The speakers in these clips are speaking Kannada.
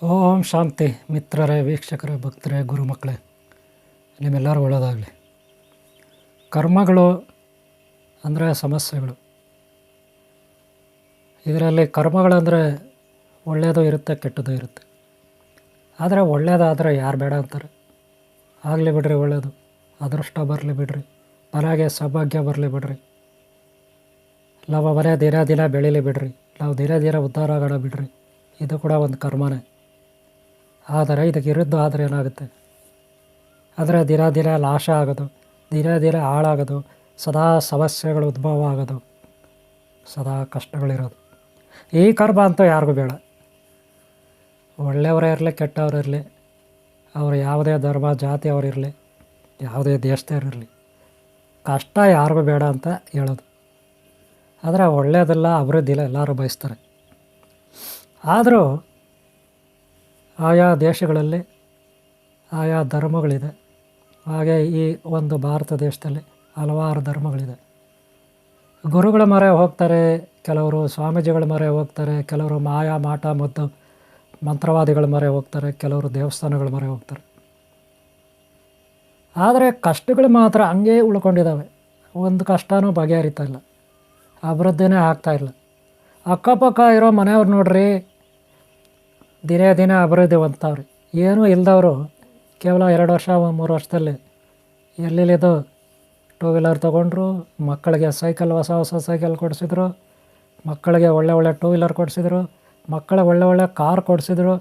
ಓಂ ಶಾಂತಿ ಮಿತ್ರರೇ, ವೀಕ್ಷಕರೇ, ಭಕ್ತರೇ, ಗುರುಮಕ್ಕಳೇ, ನಿಮ್ಮೆಲ್ಲರೂ ಒಳ್ಳೆಯದಾಗಲಿ. ಕರ್ಮಗಳು ಅಂದರೆ ಸಮಸ್ಯೆಗಳು. ಇದರಲ್ಲಿ ಕರ್ಮಗಳಂದರೆ ಒಳ್ಳೆಯದು ಇರುತ್ತೆ, ಕೆಟ್ಟದ್ದು ಇರುತ್ತೆ. ಆದರೆ ಒಳ್ಳೆಯದಾದರೆ ಯಾರು ಬೇಡ ಅಂತಾರೆ? ಆಗಲಿ ಬಿಡ್ರಿ, ಒಳ್ಳೆಯದು, ಅದೃಷ್ಟ ಬರಲಿ ಬಿಡ್ರಿ, ಮನೆಗೆ ಸೌಭಾಗ್ಯ ಬರಲಿ ಬಿಡ್ರಿ, ನಾವು ಮನೆ ದಿನ ದಿನ ಬೆಳೀಲಿ ಬಿಡ್ರಿ, ನಾವು ದಿನ ದಿನ ಉದ್ಧಾರ ಆಗೋಣ ಬಿಡ್ರಿ, ಇದು ಕೂಡ ಒಂದು ಕರ್ಮನೇ. ಆದರೆ ಇದಕ್ಕೆ ವಿರುದ್ಧ ಆದರೆ ಏನಾಗುತ್ತೆ? ಆದರೆ ದಿನ ದಿನ ನಾಶ ಆಗೋದು, ದಿನ ದಿನ ಹಾಳಾಗೋದು, ಸದಾ ಸಮಸ್ಯೆಗಳು ಉದ್ಭವ ಆಗೋದು, ಸದಾ ಕಷ್ಟಗಳಿರೋದು. ಈ ಕರ್ಮ ಅಂತೂ ಯಾರಿಗೂ ಬೇಡ. ಒಳ್ಳೆಯವರೇ ಇರಲಿ, ಕೆಟ್ಟವರಿರಲಿ, ಅವರು ಯಾವುದೇ ಧರ್ಮ ಜಾತಿ ಅವರಿರಲಿ, ಯಾವುದೇ ದೇಶದವರಿರಲಿ, ಕಷ್ಟ ಯಾರಿಗೂ ಬೇಡ ಅಂತ ಹೇಳೋದು. ಆದರೆ ಒಳ್ಳೆಯದೆಲ್ಲ ಅಭಿವೃದ್ಧಿ ಇಲ್ಲ, ಎಲ್ಲರೂ ಬಯಸ್ತಾರೆ. ಆದರೂ ಆಯಾ ದೇಶಗಳಲ್ಲಿ ಆಯಾ ಧರ್ಮಗಳಿದೆ. ಹಾಗೆ ಈ ಒಂದು ಭಾರತ ದೇಶದಲ್ಲಿ ಹಲವಾರು ಧರ್ಮಗಳಿದೆ. ಗುರುಗಳ ಮೊರೆ ಹೋಗ್ತಾರೆ, ಕೆಲವರು ಸ್ವಾಮೀಜಿಗಳ ಮೊರೆ ಹೋಗ್ತಾರೆ, ಕೆಲವರು ಮಾಯಾ ಮಾಟ ಮತ್ತು ಮಂತ್ರವಾದಿಗಳ ಮೊರೆ ಹೋಗ್ತಾರೆ, ಕೆಲವರು ದೇವಸ್ಥಾನಗಳ ಮೊರೆ ಹೋಗ್ತಾರೆ. ಆದರೆ ಕಷ್ಟಗಳು ಮಾತ್ರ ಹಂಗೇ ಉಳ್ಕೊಂಡಿದ್ದಾವೆ. ಒಂದು ಕಷ್ಟನೂ ಬಗೆಹರಿತಾ ಇಲ್ಲ, ಅಭಿವೃದ್ಧಿನೇ ಆಗ್ತಾಯಿಲ್ಲ. ಅಕ್ಕಪಕ್ಕ ಇರೋ ಮನೆಯವ್ರು ನೋಡ್ರಿ, ದಿನೇ ದಿನೇ ಅಭಿವೃದ್ಧಿ ಹೊಂದ್ತಾವ್ರಿ. ಏನೂ ಇಲ್ದವರು ಕೇವಲ 2 ವರ್ಷ 3 ವರ್ಷದಲ್ಲಿ ಎಲ್ಲಿದು ಟೂ ವೀಲರ್ ತೊಗೊಂಡ್ರು, ಮಕ್ಕಳಿಗೆ ಸೈಕಲ್ ಹೊಸ ಹೊಸ ಸೈಕಲ್ ಕೊಡಿಸಿದ್ರು, ಮಕ್ಕಳಿಗೆ ಒಳ್ಳೆ ಟೂ ವೀಲರ್ ಕೊಡಿಸಿದ್ರು, ಮಕ್ಕಳಿಗೆ ಒಳ್ಳೆ ಕಾರ್ ಕೊಡಿಸಿದ್ರು.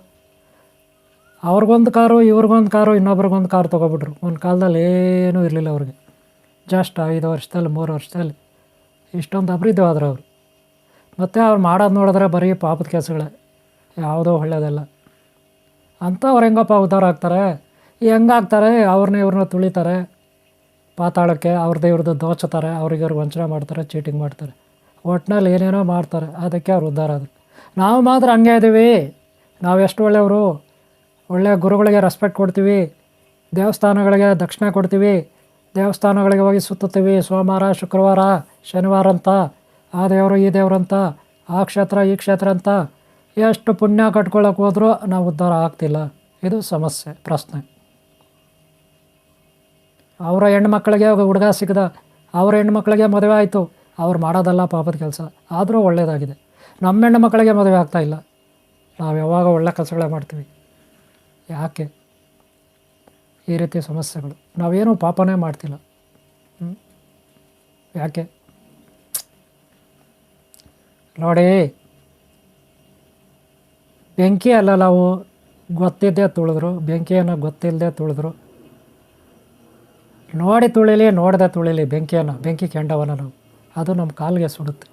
ಅವ್ರಿಗೊಂದು ಕಾರು, ಇವ್ರಿಗೊಂದು ಕಾರು, ಇನ್ನೊಬ್ರಿಗೊಂದು ಕಾರು ತೊಗೊಬಿಟ್ರು. ಒಂದು ಕಾಲದಲ್ಲಿ ಏನೂ ಇರಲಿಲ್ಲ ಅವ್ರಿಗೆ. ಜಸ್ಟ್ 5 ವರ್ಷದಲ್ಲಿ 3 ವರ್ಷದಲ್ಲಿ ಇಷ್ಟೊಂದು ಅಭಿವೃದ್ಧಿ ಆದ್ರು ಅವರು. ಮತ್ತು ಅವ್ರು ಮಾಡೋದು ನೋಡಿದ್ರೆ ಬರೀ ಪಾಪದ ಕೆಲಸಗಳೇ, ಯಾವುದೋ ಒಳ್ಳೆಯದಲ್ಲ. ಅಂಥವ್ರು ಹೆಂಗಪ್ಪ ಉದ್ಧಾರ ಆಗ್ತಾರೆ? ಹೆಂಗಾಗ್ತಾರೆ? ಇವ್ರನ್ನ ತುಳಿತಾರೆ ಪಾತಾಳಕ್ಕೆ, ಅವ್ರದ್ದು ಇವ್ರದ್ದು ದೋಚುತ್ತಾರೆ, ಅವ್ರಿಗೆ ವಂಚನೆ ಮಾಡ್ತಾರೆ, ಚೀಟಿಂಗ್ ಮಾಡ್ತಾರೆ, ಒಟ್ಟಿನಲ್ಲಿ ಏನೇನೋ ಮಾಡ್ತಾರೆ. ಅದಕ್ಕೆ ಅವ್ರು ಉದ್ಧಾರ ಆದರು. ನಾವು ಮಾತ್ರ ಹಂಗೆ ಇದ್ದೀವಿ. ನಾವು ಎಷ್ಟು ಒಳ್ಳೆಯವರು, ಒಳ್ಳೆಯ ಗುರುಗಳಿಗೆ ರೆಸ್ಪೆಕ್ಟ್ ಕೊಡ್ತೀವಿ, ದೇವಸ್ಥಾನಗಳಿಗೆ ದಕ್ಷಿಣೆ ಕೊಡ್ತೀವಿ, ದೇವಸ್ಥಾನಗಳಿಗೆ ಹೋಗಿ ಸುತ್ತುತ್ತೀವಿ, ಸೋಮವಾರ ಶುಕ್ರವಾರ ಶನಿವಾರ ಅಂತ, ಆ ದೇವರು ಈ ದೇವ್ರಂತ, ಆ ಕ್ಷೇತ್ರ ಈ ಕ್ಷೇತ್ರ ಅಂತ. ಎಷ್ಟು ಪುಣ್ಯ ಕಟ್ಕೊಳ್ಳೋಕೆ ಹೋದರೂ ನಾವು ಉದ್ಧಾರ ಆಗ್ತಿಲ್ಲ. ಇದು ಸಮಸ್ಯೆ, ಪ್ರಶ್ನೆ. ಅವರ ಹೆಣ್ಮಕ್ಳಿಗೆ ಹುಡುಗ ಸಿಕ್ಕದ, ಅವರ ಹೆಣ್ಮಕ್ಳಿಗೆ ಮದುವೆ ಆಯಿತು, ಅವ್ರು ಮಾಡೋದಲ್ಲ ಪಾಪದ ಕೆಲಸ, ಆದರೂ ಒಳ್ಳೆಯದಾಗಿದೆ. ನಮ್ಮ ಹೆಣ್ಣುಮಕ್ಕಳಿಗೆ ಮದುವೆ ಆಗ್ತಾಯಿಲ್ಲ. ನಾವು ಯಾವಾಗ ಒಳ್ಳೆ ಕೆಲಸಗಳೇ ಮಾಡ್ತೀವಿ. ಯಾಕೆ ಈ ರೀತಿ ಸಮಸ್ಯೆಗಳು? ನಾವೇನೂ ಪಾಪನೇ ಮಾಡ್ತಿಲ್ಲ. ಯಾಕೆ ನೋಡಿ, ಬೆಂಕಿ ಅಲ್ಲ, ನಾವು ಗೊತ್ತಿದ್ದೇ ತುಳಿದ್ರು, ಬೆಂಕಿಯನ್ನು ಗೊತ್ತಿಲ್ಲದೆ ತುಳಿದ್ರು. ನೋಡಿ ತುಳಿಲಿ, ನೋಡದೆ ತುಳಿಲಿ ಬೆಂಕಿಯನ್ನು, ಬೆಂಕಿ ಕೆಂಡವನ್ನು ನಾವು, ಅದು ನಮ್ಮ ಕಾಲಿಗೆ ಸುಡುತ್ತೆ.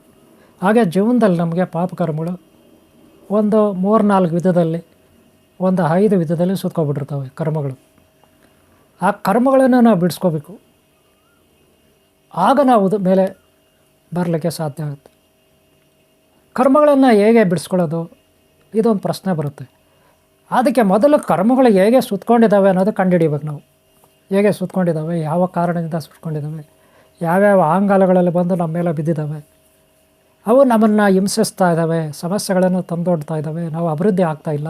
ಹಾಗೆ ಜೀವನದಲ್ಲಿ ನಮಗೆ ಪಾಪಕರ್ಮಗಳು ಒಂದು 3-4 ವಿಧದಲ್ಲಿ, ಒಂದು 5 ವಿಧದಲ್ಲಿ ಸುತ್ಕೊಬಿಟ್ಟಿರ್ತವೆ ಕರ್ಮಗಳು. ಆ ಕರ್ಮಗಳನ್ನು ನಾವು ಬಿಡಿಸ್ಕೋಬೇಕು. ಆಗ ನಾವು ಮೇಲೆ ಬರಲಿಕ್ಕೆ ಸಾಧ್ಯ ಆಗುತ್ತೆ. ಕರ್ಮಗಳನ್ನು ಹೇಗೆ ಬಿಡಿಸ್ಕೊಳ್ಳೋದು? ಇದೊಂದು ಪ್ರಶ್ನೆ ಬರುತ್ತೆ. ಅದಕ್ಕೆ ಮೊದಲು ಕರ್ಮಗಳು ಹೇಗೆ ಸುತ್ಕೊಂಡಿದ್ದಾವೆ ಅನ್ನೋದು ಕಂಡುಹಿಡಿಬೇಕು ನಾವು. ಹೇಗೆ ಸುತ್ಕೊಂಡಿದ್ದಾವೆ, ಯಾವ ಕಾರಣದಿಂದ ಸುತ್ಕೊಂಡಿದ್ದಾವೆ, ಯಾವ್ಯಾವ ಆಂಗಾಲಗಳಲ್ಲಿ ಬಂದು ನಮ್ಮ ಮೇಲೆ ಬಿದ್ದಿದ್ದಾವೆ, ಅವು ನಮ್ಮನ್ನು ಹಿಂಸಿಸ್ತಾ ಇದ್ದಾವೆ, ಸಮಸ್ಯೆಗಳನ್ನು ತಂದೊಡ್ತಾ ಇದ್ದಾವೆ, ನಾವು ಅಭಿವೃದ್ಧಿ ಆಗ್ತಾಯಿಲ್ಲ.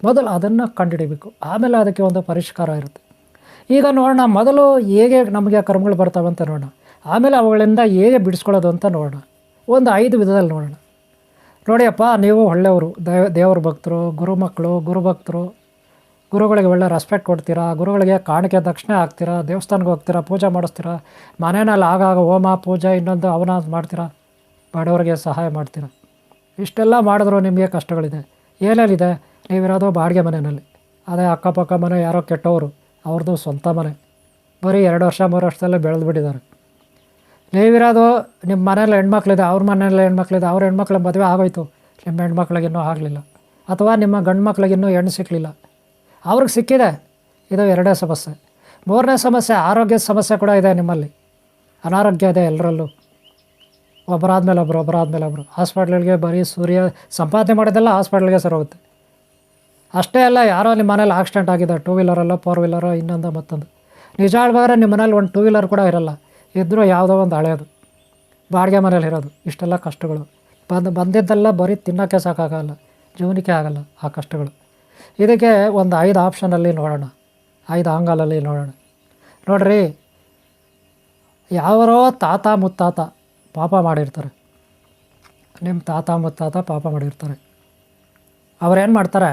ಮೊದಲು ಅದನ್ನು ಕಂಡುಹಿಡಿಬೇಕು, ಆಮೇಲೆ ಅದಕ್ಕೆ ಒಂದು ಪರಿಷ್ಕಾರ ಇರುತ್ತೆ. ಈಗ ನೋಡೋಣ, ಮೊದಲು ಹೇಗೆ ನಮಗೆ ಕರ್ಮಗಳು ಬರ್ತಾವೆ ಅಂತ ನೋಡೋಣ, ಆಮೇಲೆ ಅವುಗಳಿಂದ ಹೇಗೆ ಬಿಡಿಸ್ಕೊಳ್ಳೋದು ಅಂತ ನೋಡೋಣ. ಒಂದು 5 ವಿಧದಲ್ಲಿ ನೋಡೋಣ. ನೋಡಿಯಪ್ಪ, ನೀವು ಒಳ್ಳೆಯವರು, ದೇವ್ರ ಭಕ್ತರು, ಗುರುಭಕ್ತರು, ಗುರುಗಳಿಗೆ ಒಳ್ಳೆ ರೆಸ್ಪೆಕ್ಟ್ ಕೊಡ್ತೀರಾ, ಗುರುಗಳಿಗೆ ಕಾಣಿಕೆ ದಕ್ಷಿಣೆ ಹಾಕ್ತೀರಾ, ದೇವಸ್ಥಾನಕ್ಕೆ ಹೋಗ್ತೀರಾ, ಪೂಜೆ ಮಾಡಿಸ್ತೀರಾ, ಮನೆಯಲ್ಲಿ ಆಗಾಗ ಹೋಮ ಪೂಜೆ ಇನ್ನೊಂದು ಅವನ ಮಾಡ್ತೀರಾ, ಬಡವರಿಗೆ ಸಹಾಯ ಮಾಡ್ತೀರಾ. ಇಷ್ಟೆಲ್ಲ ಮಾಡಿದ್ರು ನಿಮಗೆ ಕಷ್ಟಗಳಿದೆ. ಏನೇನಿದೆ? ನೀವಿರೋದು ಬಾಡಿಗೆ ಮನೆಯಲ್ಲಿ, ಅದೇ ಅಕ್ಕಪಕ್ಕ ಮನೆ ಯಾರೋ ಕೆಟ್ಟವರು, ಅವ್ರದ್ದು ಸ್ವಂತ ಮನೆ, ಬರೀ 2 ವರ್ಷ 3 ವರ್ಷದಲ್ಲೇ ಬೆಳೆದು ಬಿಟ್ಟಿದ್ದಾರೆ. ನೀವಿರೋದು ನಿಮ್ಮ ಮನೇಲಿ ಹೆಣ್ಮಕ್ಳಿದೆ, ಅವ್ರ ಮನೇಲಿ ಹೆಣ್ಮಕ್ಳಿದೆ, ಅವ್ರ ಹೆಣ್ಮಕ್ಳ ಮದುವೆ ಆಗೋಯ್ತು, ನಿಮ್ಮ ಹೆಣ್ಮಕ್ಳಿಗಿನ್ನೂ ಆಗಲಿಲ್ಲ, ಅಥವಾ ನಿಮ್ಮ ಗಂಡು ಮಕ್ಳಿಗಿನ್ನೂ ಹೆಣ್ಣು ಸಿಕ್ಕಲಿಲ್ಲ, ಅವ್ರಿಗೆ ಸಿಕ್ಕಿದೆ. ಇದು 2ನೇ ಸಮಸ್ಯೆ. 3ನೇ ಸಮಸ್ಯೆ ಆರೋಗ್ಯದ ಸಮಸ್ಯೆ ಕೂಡ ಇದೆ. ನಿಮ್ಮಲ್ಲಿ ಅನಾರೋಗ್ಯ ಇದೆ ಎಲ್ಲರಲ್ಲೂ, ಒಬ್ಬರಾದ್ಮೇಲೆ ಒಬ್ಬರು. ಹಾಸ್ಪಿಟ್ಲಿಗೆ ಬರೀ ಸಂಪಾದನೆ ಮಾಡೋದೆಲ್ಲ ಹಾಸ್ಪಿಟ್ಲಿಗೆ ಸರೋಗುತ್ತೆ. ಅಷ್ಟೇ ಅಲ್ಲ, ಯಾರೋ ನಿಮ್ಮ ಮನೇಲಿ ಆಕ್ಸಿಡೆಂಟ್ ಆಗಿದೆ, 2 ವೀಲರಲ್ಲೋ 4 ವೀಲರೋ ಇನ್ನೊಂದು ಮತ್ತೊಂದು. ನಿಜ ಹೇಳ್ಬೇಕಾದ್ರೆ ನಿಮ್ಮ ಮನೇಲಿ ಒಂದು 2 ವೀಲರ್ ಕೂಡ ಇರೋಲ್ಲ, ಇದ್ದರೂ ಯಾವುದೋ ಒಂದು ಹಳೆಯದು, ಬಾಡಿಗೆ ಮನೇಲಿ ಇರೋದು. ಇಷ್ಟೆಲ್ಲ ಕಷ್ಟಗಳು ಬಂದಿದ್ದೆಲ್ಲ ಬರೀ ತಿನ್ನೋಕ್ಕೆ ಸಾಕಾಗಲ್ಲ, ಜೀವನಕ್ಕೆ ಆಗಲ್ಲ ಆ ಕಷ್ಟಗಳು. ಇದಕ್ಕೆ ಒಂದು 5 ಆಪ್ಷನಲ್ಲಿ ನೋಡೋಣ, 5 ಆಂಗಲಲ್ಲಿ ನೋಡೋಣ. ನೋಡ್ರಿ, ಯಾವರೋ ತಾತ ಮುತ್ತಾತ ಪಾಪ ಮಾಡಿರ್ತಾರೆ. ನಿಮ್ಮ ತಾತ ಮುತ್ತಾತ ಪಾಪ ಮಾಡಿರ್ತಾರೆ. ಅವ್ರೇನು ಮಾಡ್ತಾರೆ,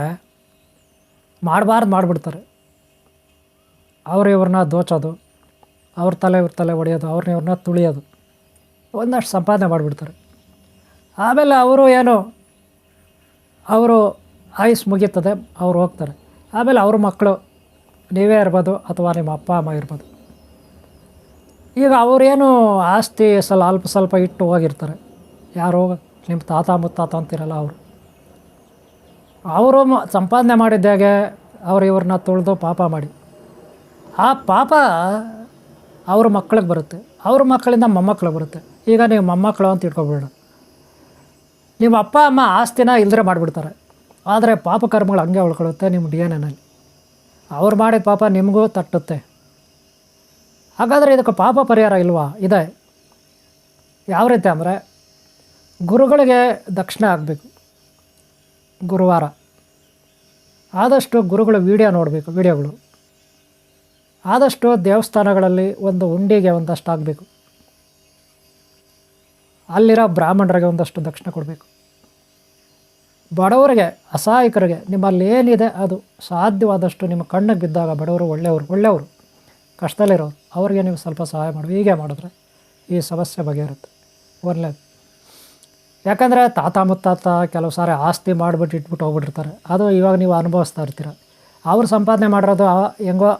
ಮಾಡಬಾರ್ದು ಮಾಡಿಬಿಡ್ತಾರೆ. ಇವ್ರನ್ನ ದೋಚೋದು, ಇವ್ರ ತಲೆ ಹೊಡೆಯೋದು, ಇವ್ರನ್ನ ತುಳಿಯೋದು, ಒಂದಷ್ಟು ಸಂಪಾದನೆ ಮಾಡಿಬಿಡ್ತಾರೆ. ಆಮೇಲೆ ಅವರು ಆಯುಸ್ ಮುಗೀತದೆ, ಅವ್ರು ಹೋಗ್ತಾರೆ. ಆಮೇಲೆ ಅವ್ರ ಮಕ್ಕಳು, ನೀವೇ ಇರ್ಬೋದು ಅಥವಾ ನಿಮ್ಮ ಅಪ್ಪ ಅಮ್ಮ ಇರ್ಬೋದು. ಈಗ ಅವರೇನು ಆಸ್ತಿ ಸ್ವಲ್ಪ ಇಟ್ಟು ಹೋಗಿರ್ತಾರೆ. ಯಾರೋ ನಿಮ್ಮ ತಾತ ಮುತ್ತಾತ ಅಂತಿರಲ್ಲ ಅವರು ಸಂಪಾದನೆ ಮಾಡಿದ್ದಾಗೆ ಇವ್ರನ್ನ ತುಳಿದು ಪಾಪ ಮಾಡಿ, ಆ ಪಾಪ ಅವ್ರ ಮಕ್ಕಳಿಗೆ ಬರುತ್ತೆ, ಅವ್ರ ಮಕ್ಕಳಿಂದ ಮೊಮ್ಮಕ್ಕಳಿಗೆ ಬರುತ್ತೆ. ಈಗ ನೀವು ಮೊಮ್ಮಕ್ಕಳು ಅಂತ ಇಟ್ಕೊಬೇಡ. ನಿಮ್ಮ ಅಪ್ಪ ಅಮ್ಮ ಆಸ್ತಿನ ಇಲ್ದ್ರೆ ಮಾಡಿಬಿಡ್ತಾರೆ, ಆದರೆ ಪಾಪ ಕರ್ಮಗಳು ಹಂಗೆ ಉಳ್ಕೊಳ್ಳುತ್ತೆ ನಿಮ್ಮ DNA. ಅವ್ರು ಮಾಡಿದ ಪಾಪ ನಿಮಗೂ ತಟ್ಟುತ್ತೆ. ಹಾಗಾದರೆ ಇದಕ್ಕೆ ಪಾಪ ಪರಿಹಾರ ಇಲ್ವಾ? ಇದೆ. ಯಾವ ರೀತಿ ಅಂದರೆ, ಗುರುಗಳಿಗೆ ದಕ್ಷಿಣೆ ಆಗಬೇಕು. ಗುರುವಾರ ಆದಷ್ಟು ಗುರುಗಳು ವಿಡಿಯೋಗಳು ಆದಷ್ಟು ದೇವಸ್ಥಾನಗಳಲ್ಲಿ ಒಂದು ಹುಂಡಿಗೆ ಒಂದಷ್ಟು ಆಗಬೇಕು. ಅಲ್ಲಿರೋ ಬ್ರಾಹ್ಮಣರಿಗೆ ಒಂದಷ್ಟು ದಕ್ಷಿಣೆ ಕೊಡಬೇಕು. ಬಡವರಿಗೆ, ಅಸಹಾಯಕರಿಗೆ ನಿಮ್ಮಲ್ಲಿ ಏನಿದೆ ಅದು ಸಾಧ್ಯವಾದಷ್ಟು ನಿಮ್ಮ ಕಣ್ಣಿಗೆ ಬಿದ್ದಾಗ, ಬಡವರು ಒಳ್ಳೆಯವರು ಕಷ್ಟದಲ್ಲಿರೋರು ಅವ್ರಿಗೆ ನೀವು ಸ್ವಲ್ಪ ಸಹಾಯ ಮಾಡಿ. ಹೀಗೆ ಮಾಡಿದ್ರೆ ಈ ಸಮಸ್ಯೆ ಬಗೆಯಿರುತ್ತೆ. ಒಳ್ಳೆಯದು. ಯಾಕಂದರೆ ತಾತ ಮುತ್ತಾತ ಕೆಲವು ಸಾರಿ ಆಸ್ತಿ ಮಾಡಿಬಿಟ್ಟು ಇಟ್ಬಿಟ್ಟು ಹೋಗ್ಬಿಟ್ಟಿರ್ತಾರೆ. ಅದು ಇವಾಗ ನೀವು ಅನುಭವಿಸ್ತಾ ಇರ್ತೀರ. ಅವ್ರು ಸಂಪಾದನೆ ಮಾಡಿರೋದು ಹೆಂಗೋ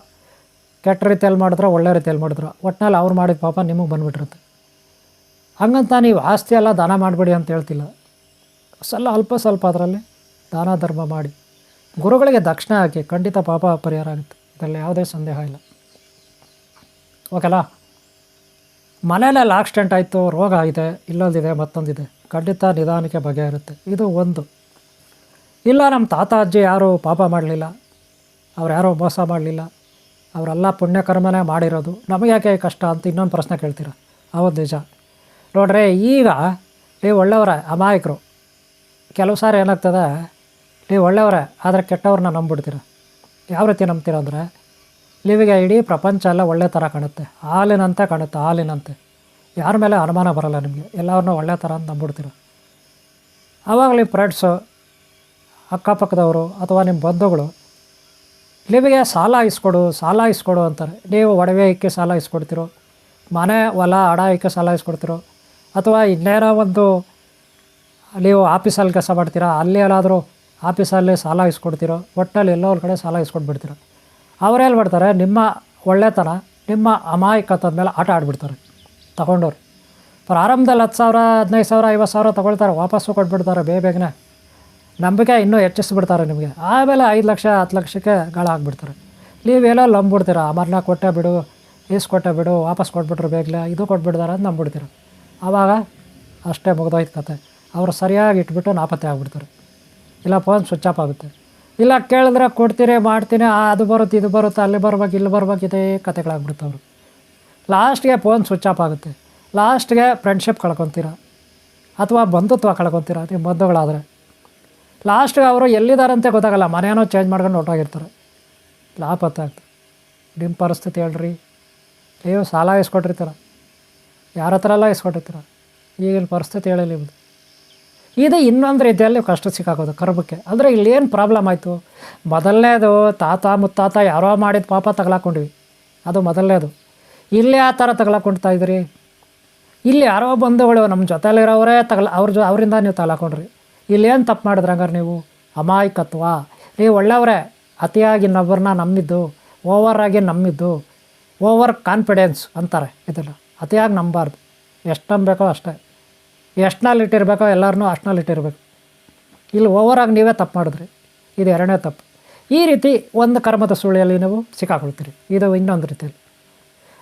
ಕೆಟ್ಟ ರೀತಿಯಲ್ಲಿ ಮಾಡಿದ್ರು, ಒಳ್ಳೆ ರೀತಿಯಲ್ಲಿ ಮಾಡಿದ್ರು, ಒಟ್ಟಿನಲ್ಲಿ ಅವ್ರು ಮಾಡಿದ ಪಾಪ ನಿಮಗೆ ಬಂದುಬಿಟ್ಟಿರುತ್ತೆ. ಹಂಗಂತ ನೀವು ಆಸ್ತಿ ಎಲ್ಲ ದಾನ ಮಾಡಿಬಿಡಿ ಅಂತ ಹೇಳ್ತಿಲ್ಲ. ಸ್ವಲ್ಪ ಅದರಲ್ಲಿ ದಾನ ಧರ್ಮ ಮಾಡಿ ಗುರುಗಳಿಗೆ ದಕ್ಷಿಣೆ ಹಾಕಿ, ಖಂಡಿತ ಪಾಪ ಪರಿಹಾರ ಆಗುತ್ತೆ. ಇದರಲ್ಲಿ ಯಾವುದೇ ಸಂದೇಹ ಇಲ್ಲ. ಓಕೆಲಾ? ಮನೆಯಲ್ಲಿ ಆಕ್ಸಿಡೆಂಟ್ ಆಯಿತು, ರೋಗ ಆಗಿದೆ, ಇಲ್ಲೊಂದಿದೆ, ಮತ್ತೊಂದಿದೆ, ಖಂಡಿತ ನಿಧಾನಕ್ಕೆ ಬಗೆಯಿರುತ್ತೆ. ಇದು ಒಂದು. ಇಲ್ಲ, ನಮ್ಮ ತಾತ ಅಜ್ಜಿ ಯಾರೂ ಪಾಪ ಮಾಡಲಿಲ್ಲ, ಅವ್ರು ಯಾರೂ ಮೋಸ ಮಾಡಲಿಲ್ಲ, ಅವರೆಲ್ಲ ಪುಣ್ಯಕರ್ಮನೇ ಮಾಡಿರೋದು, ನಮಗೆ ಯಾಕೆ ಕಷ್ಟ ಅಂತ ಇನ್ನೊಂದು ಪ್ರಶ್ನೆ ಕೇಳ್ತೀರ. ಹೌದು, ನಿಜ. ನೋಡ್ರಿ, ಈಗ ನೀವು ಒಳ್ಳೆಯವರೇ, ಅಮಾಯಕರು. ಕೆಲವು ಸಾರಿ ಏನಾಗ್ತದೆ, ನೀವು ಒಳ್ಳೆಯವರೇ ಆದರೆ ಕೆಟ್ಟವ್ರನ್ನ ನಂಬಿಬಿಡ್ತೀರ. ಯಾವ ರೀತಿ ನಂಬ್ತೀರ ಅಂದರೆ, ನೀವಿಗೆ ಇಡೀ ಪ್ರಪಂಚ ಎಲ್ಲ ಒಳ್ಳೆ ಥರ ಕಾಣುತ್ತೆ, ಹಾಲಿನಂತೆ. ಯಾರ ಮೇಲೆ ಅನುಮಾನ ಬರೋಲ್ಲ ನಿಮಗೆ, ಎಲ್ಲರನ್ನೂ ಒಳ್ಳೆ ಥರ ಅಂತ ನಂಬಿಡ್ತೀರ. ಆವಾಗ ನಿಮ್ಮ ಫ್ರೆಂಡ್ಸು, ಅಕ್ಕಪಕ್ಕದವರು ಅಥವಾ ನಿಮ್ಮ ಬಂಧುಗಳು ನಿಮಗೆ ಸಾಲ ಇಸ್ಕೊಡು ಅಂತಾರೆ. ನೀವು ಒಡವೆ ಇಕ್ಕಿ ಸಾಲ ಇಸ್ಕೊಡ್ತಿರೋ, ಮನೆ ಹೊಲ ಅಡ ಇಕ್ಕಿ ಸಾಲ ಇಸ್ಕೊಡ್ತಿರೋ, ಅಥವಾ ಇನ್ನೇನೋ ಒಂದು ನೀವು ಆಫೀಸಲ್ಲಿ ಕೆಲಸ ಮಾಡ್ತೀರಾ, ಅಲ್ಲಿ ಎಲ್ಲಾದರೂ ಆಫೀಸಲ್ಲಿ ಸಾಲ ಇಸ್ಕೊಡ್ತಿರೋ, ಒಟ್ಟಲ್ಲಿ ಎಲ್ಲೋ ಒಂದು ಕಡೆ ಸಾಲ ಇಸ್ಕೊಟ್ಬಿಡ್ತೀರೋ. ಅವರೇನು ಮಾಡ್ತಾರೆ, ನಿಮ್ಮ ಒಳ್ಳೆತನ, ನಿಮ್ಮ ಅಮಾಯಕತ್ವದ ಮೇಲೆ ಆಟ ಆಡಿಬಿಡ್ತಾರೆ ತಗೊಂಡವ್ರು. ಪ್ರಾರಂಭದಲ್ಲಿ 10,000, 15,000, 50,000 ತೊಗೊಳ್ತಾರೆ, ವಾಪಸ್ಸು ಕೊಟ್ಬಿಡ್ತಾರೆ ಬೇಗನೆ. ನಂಬಿಕೆ ಇನ್ನೂ ಹೆಚ್ಚಿಸ್ಬಿಡ್ತಾರೆ ನಿಮಗೆ. ಆಮೇಲೆ 5 ಲಕ್ಷ 10 ಲಕ್ಷಕ್ಕೆ ಗಾಳಾಗ್ಬಿಡ್ತಾರೆ. ನೀವೆಲ್ಲೋ ನಂಬಿಡ್ತೀರ, ಅಮರ್ನ ಕೊಟ್ಟೆ ಬಿಡು, ಕೊಟ್ಟೆ ಬಿಡು, ವಾಪಸ್ ಕೊಟ್ಬಿಟ್ರು ಬೇಗಲೆ, ಇದು ಕೊಟ್ಬಿಡ್ತಾರೆ ಅಂತ ನಂಬಿಡ್ತೀರ. ಆವಾಗ ಅಷ್ಟೇ ಮುಗಿದೋಯ್ತು ಕತೆ. ಅವರು ಸರಿಯಾಗಿ ಇಟ್ಬಿಟ್ಟು ನಾಪತ್ತೆ ಆಗಿಬಿಡ್ತಾರೆ. ಇಲ್ಲ ಫೋನ್ ಸ್ವಿಚ್ ಆಫ್ ಆಗುತ್ತೆ. ಇಲ್ಲ ಕೇಳಿದ್ರೆ ಕೊಡ್ತೀರಿ, ಮಾಡ್ತೀನಿ, ಅದು ಬರುತ್ತೆ, ಇದು ಬರುತ್ತೆ, ಅಲ್ಲಿ ಬರ್ಬೇಕು, ಇಲ್ಲಿ ಬರ್ಬೇಕು, ಇದೇ ಕತೆಗಳಾಗ್ಬಿಡುತ್ತೆ ಅವರು. ಲಾಸ್ಟ್ಗೆ ಫೋನ್ ಸ್ವಿಚ್ ಆಫ್ ಆಗುತ್ತೆ. ಲಾಸ್ಟ್ಗೆ ಫ್ರೆಂಡ್ಶಿಪ್ ಕಳ್ಕೊತೀರ ಅಥವಾ ಬಂಧುತ್ವ ಕಳ್ಕೊತೀರ ನೀವು ಬಂಧುಗಳಾದರೆ. ಲಾಸ್ಟ್ಗೆ ಅವರು ಎಲ್ಲಿದ್ದಾರಂತೆ ಗೊತ್ತಾಗಲ್ಲ, ಮನೆಯೂ ಚೇಂಜ್ ಮಾಡ್ಕೊಂಡು ಹೊರಟೋಗಿರ್ತಾರೆ. ಲಾಪತ್ತೆ ಆಗ್ತದೆ. ನಿಮ್ಮ ಪರಿಸ್ಥಿತಿ ಹೇಳ್ರಿ. ನೀವು ಸಾಲ ಇಸ್ಕೊಟ್ಟಿರ್ತೀರ, ಯಾರ ಹತ್ರ ಎಲ್ಲ ಇಸ್ಕೊಟ್ಟಿರ್ತೀರ. ಈಗಿನ ಪರಿಸ್ಥಿತಿ ಹೇಳಿ ನಿಮ್ಮದು. ಇದು ಇನ್ನೊಂದು ರೀತಿಯಲ್ಲಿ ಕಷ್ಟ ಸಿಕ್ಕಾಕೋದು ಕರ್ಮಕ್ಕೆ. ಅಂದರೆ ಇಲ್ಲೇನು ಪ್ರಾಬ್ಲಮ್ ಆಯಿತು, ಮೊದಲನೇದು ತಾತ ಮುತ್ತಾತ ಯಾರೋ ಮಾಡಿದ ಪಾಪ ತಗಲಾಕೊಂಡ್ವಿ, ಅದು ಮೊದಲನೇದು. ಇಲ್ಲೇ ಆ ಥರ ತಗಲಾಕೊಳ್ತಾ ಇದ್ರಿ. ಇಲ್ಲಿ ಯಾರೋ ಬಂಧುಗಳು ನಮ್ಮ ಜೊತೆಲಿರೋವರೇ ಅವರಿಂದ ನೀವು ತಗಲಾಕೊಂಡ್ರಿ. ಇಲ್ಲೇನು ತಪ್ಪು ಮಾಡಿದ್ರೆ ಹಂಗಾರೆ ನೀವು? ಅಮಾಯಕತ್ವ. ನೀವು ಒಳ್ಳೆಯವರೇ, ಅತಿಯಾಗಿ ಇನ್ನೊಬ್ಬರನ್ನ ನಂಬಿದ್ದು, ಓವರಾಗಿ ನಂಬಿದ್ದು, ಓವರ್ ಕಾನ್ಫಿಡೆನ್ಸ್ ಅಂತಾರೆ ಇದನ್ನು. ಅತಿಯಾಗಿ ನಂಬಾರ್ದು. ಎಷ್ಟು ನಂಬಬೇಕೋ ಅಷ್ಟೇ, ಎಷ್ಟನಲ್ಲಿ ಇಟ್ಟಿರಬೇಕೋ ಎಲ್ಲರನ್ನೂ ಅಷ್ಟನಲ್ಲಿ ಇಟ್ಟಿರಬೇಕು. ಇಲ್ಲಿ ಓವರಾಗಿ ನೀವೇ ತಪ್ಪು ಮಾಡಿದ್ರಿ, ಇದು ಎರಡನೇ ತಪ್ಪು. ಈ ರೀತಿ ಒಂದು ಕರ್ಮದ ಸುಳಿಯಲ್ಲಿ ನೀವು ಸಿಕ್ಕಾಕೊಳ್ತೀರಿ. ಇದು ಇನ್ನೊಂದು ರೀತಿಯಲ್ಲಿ.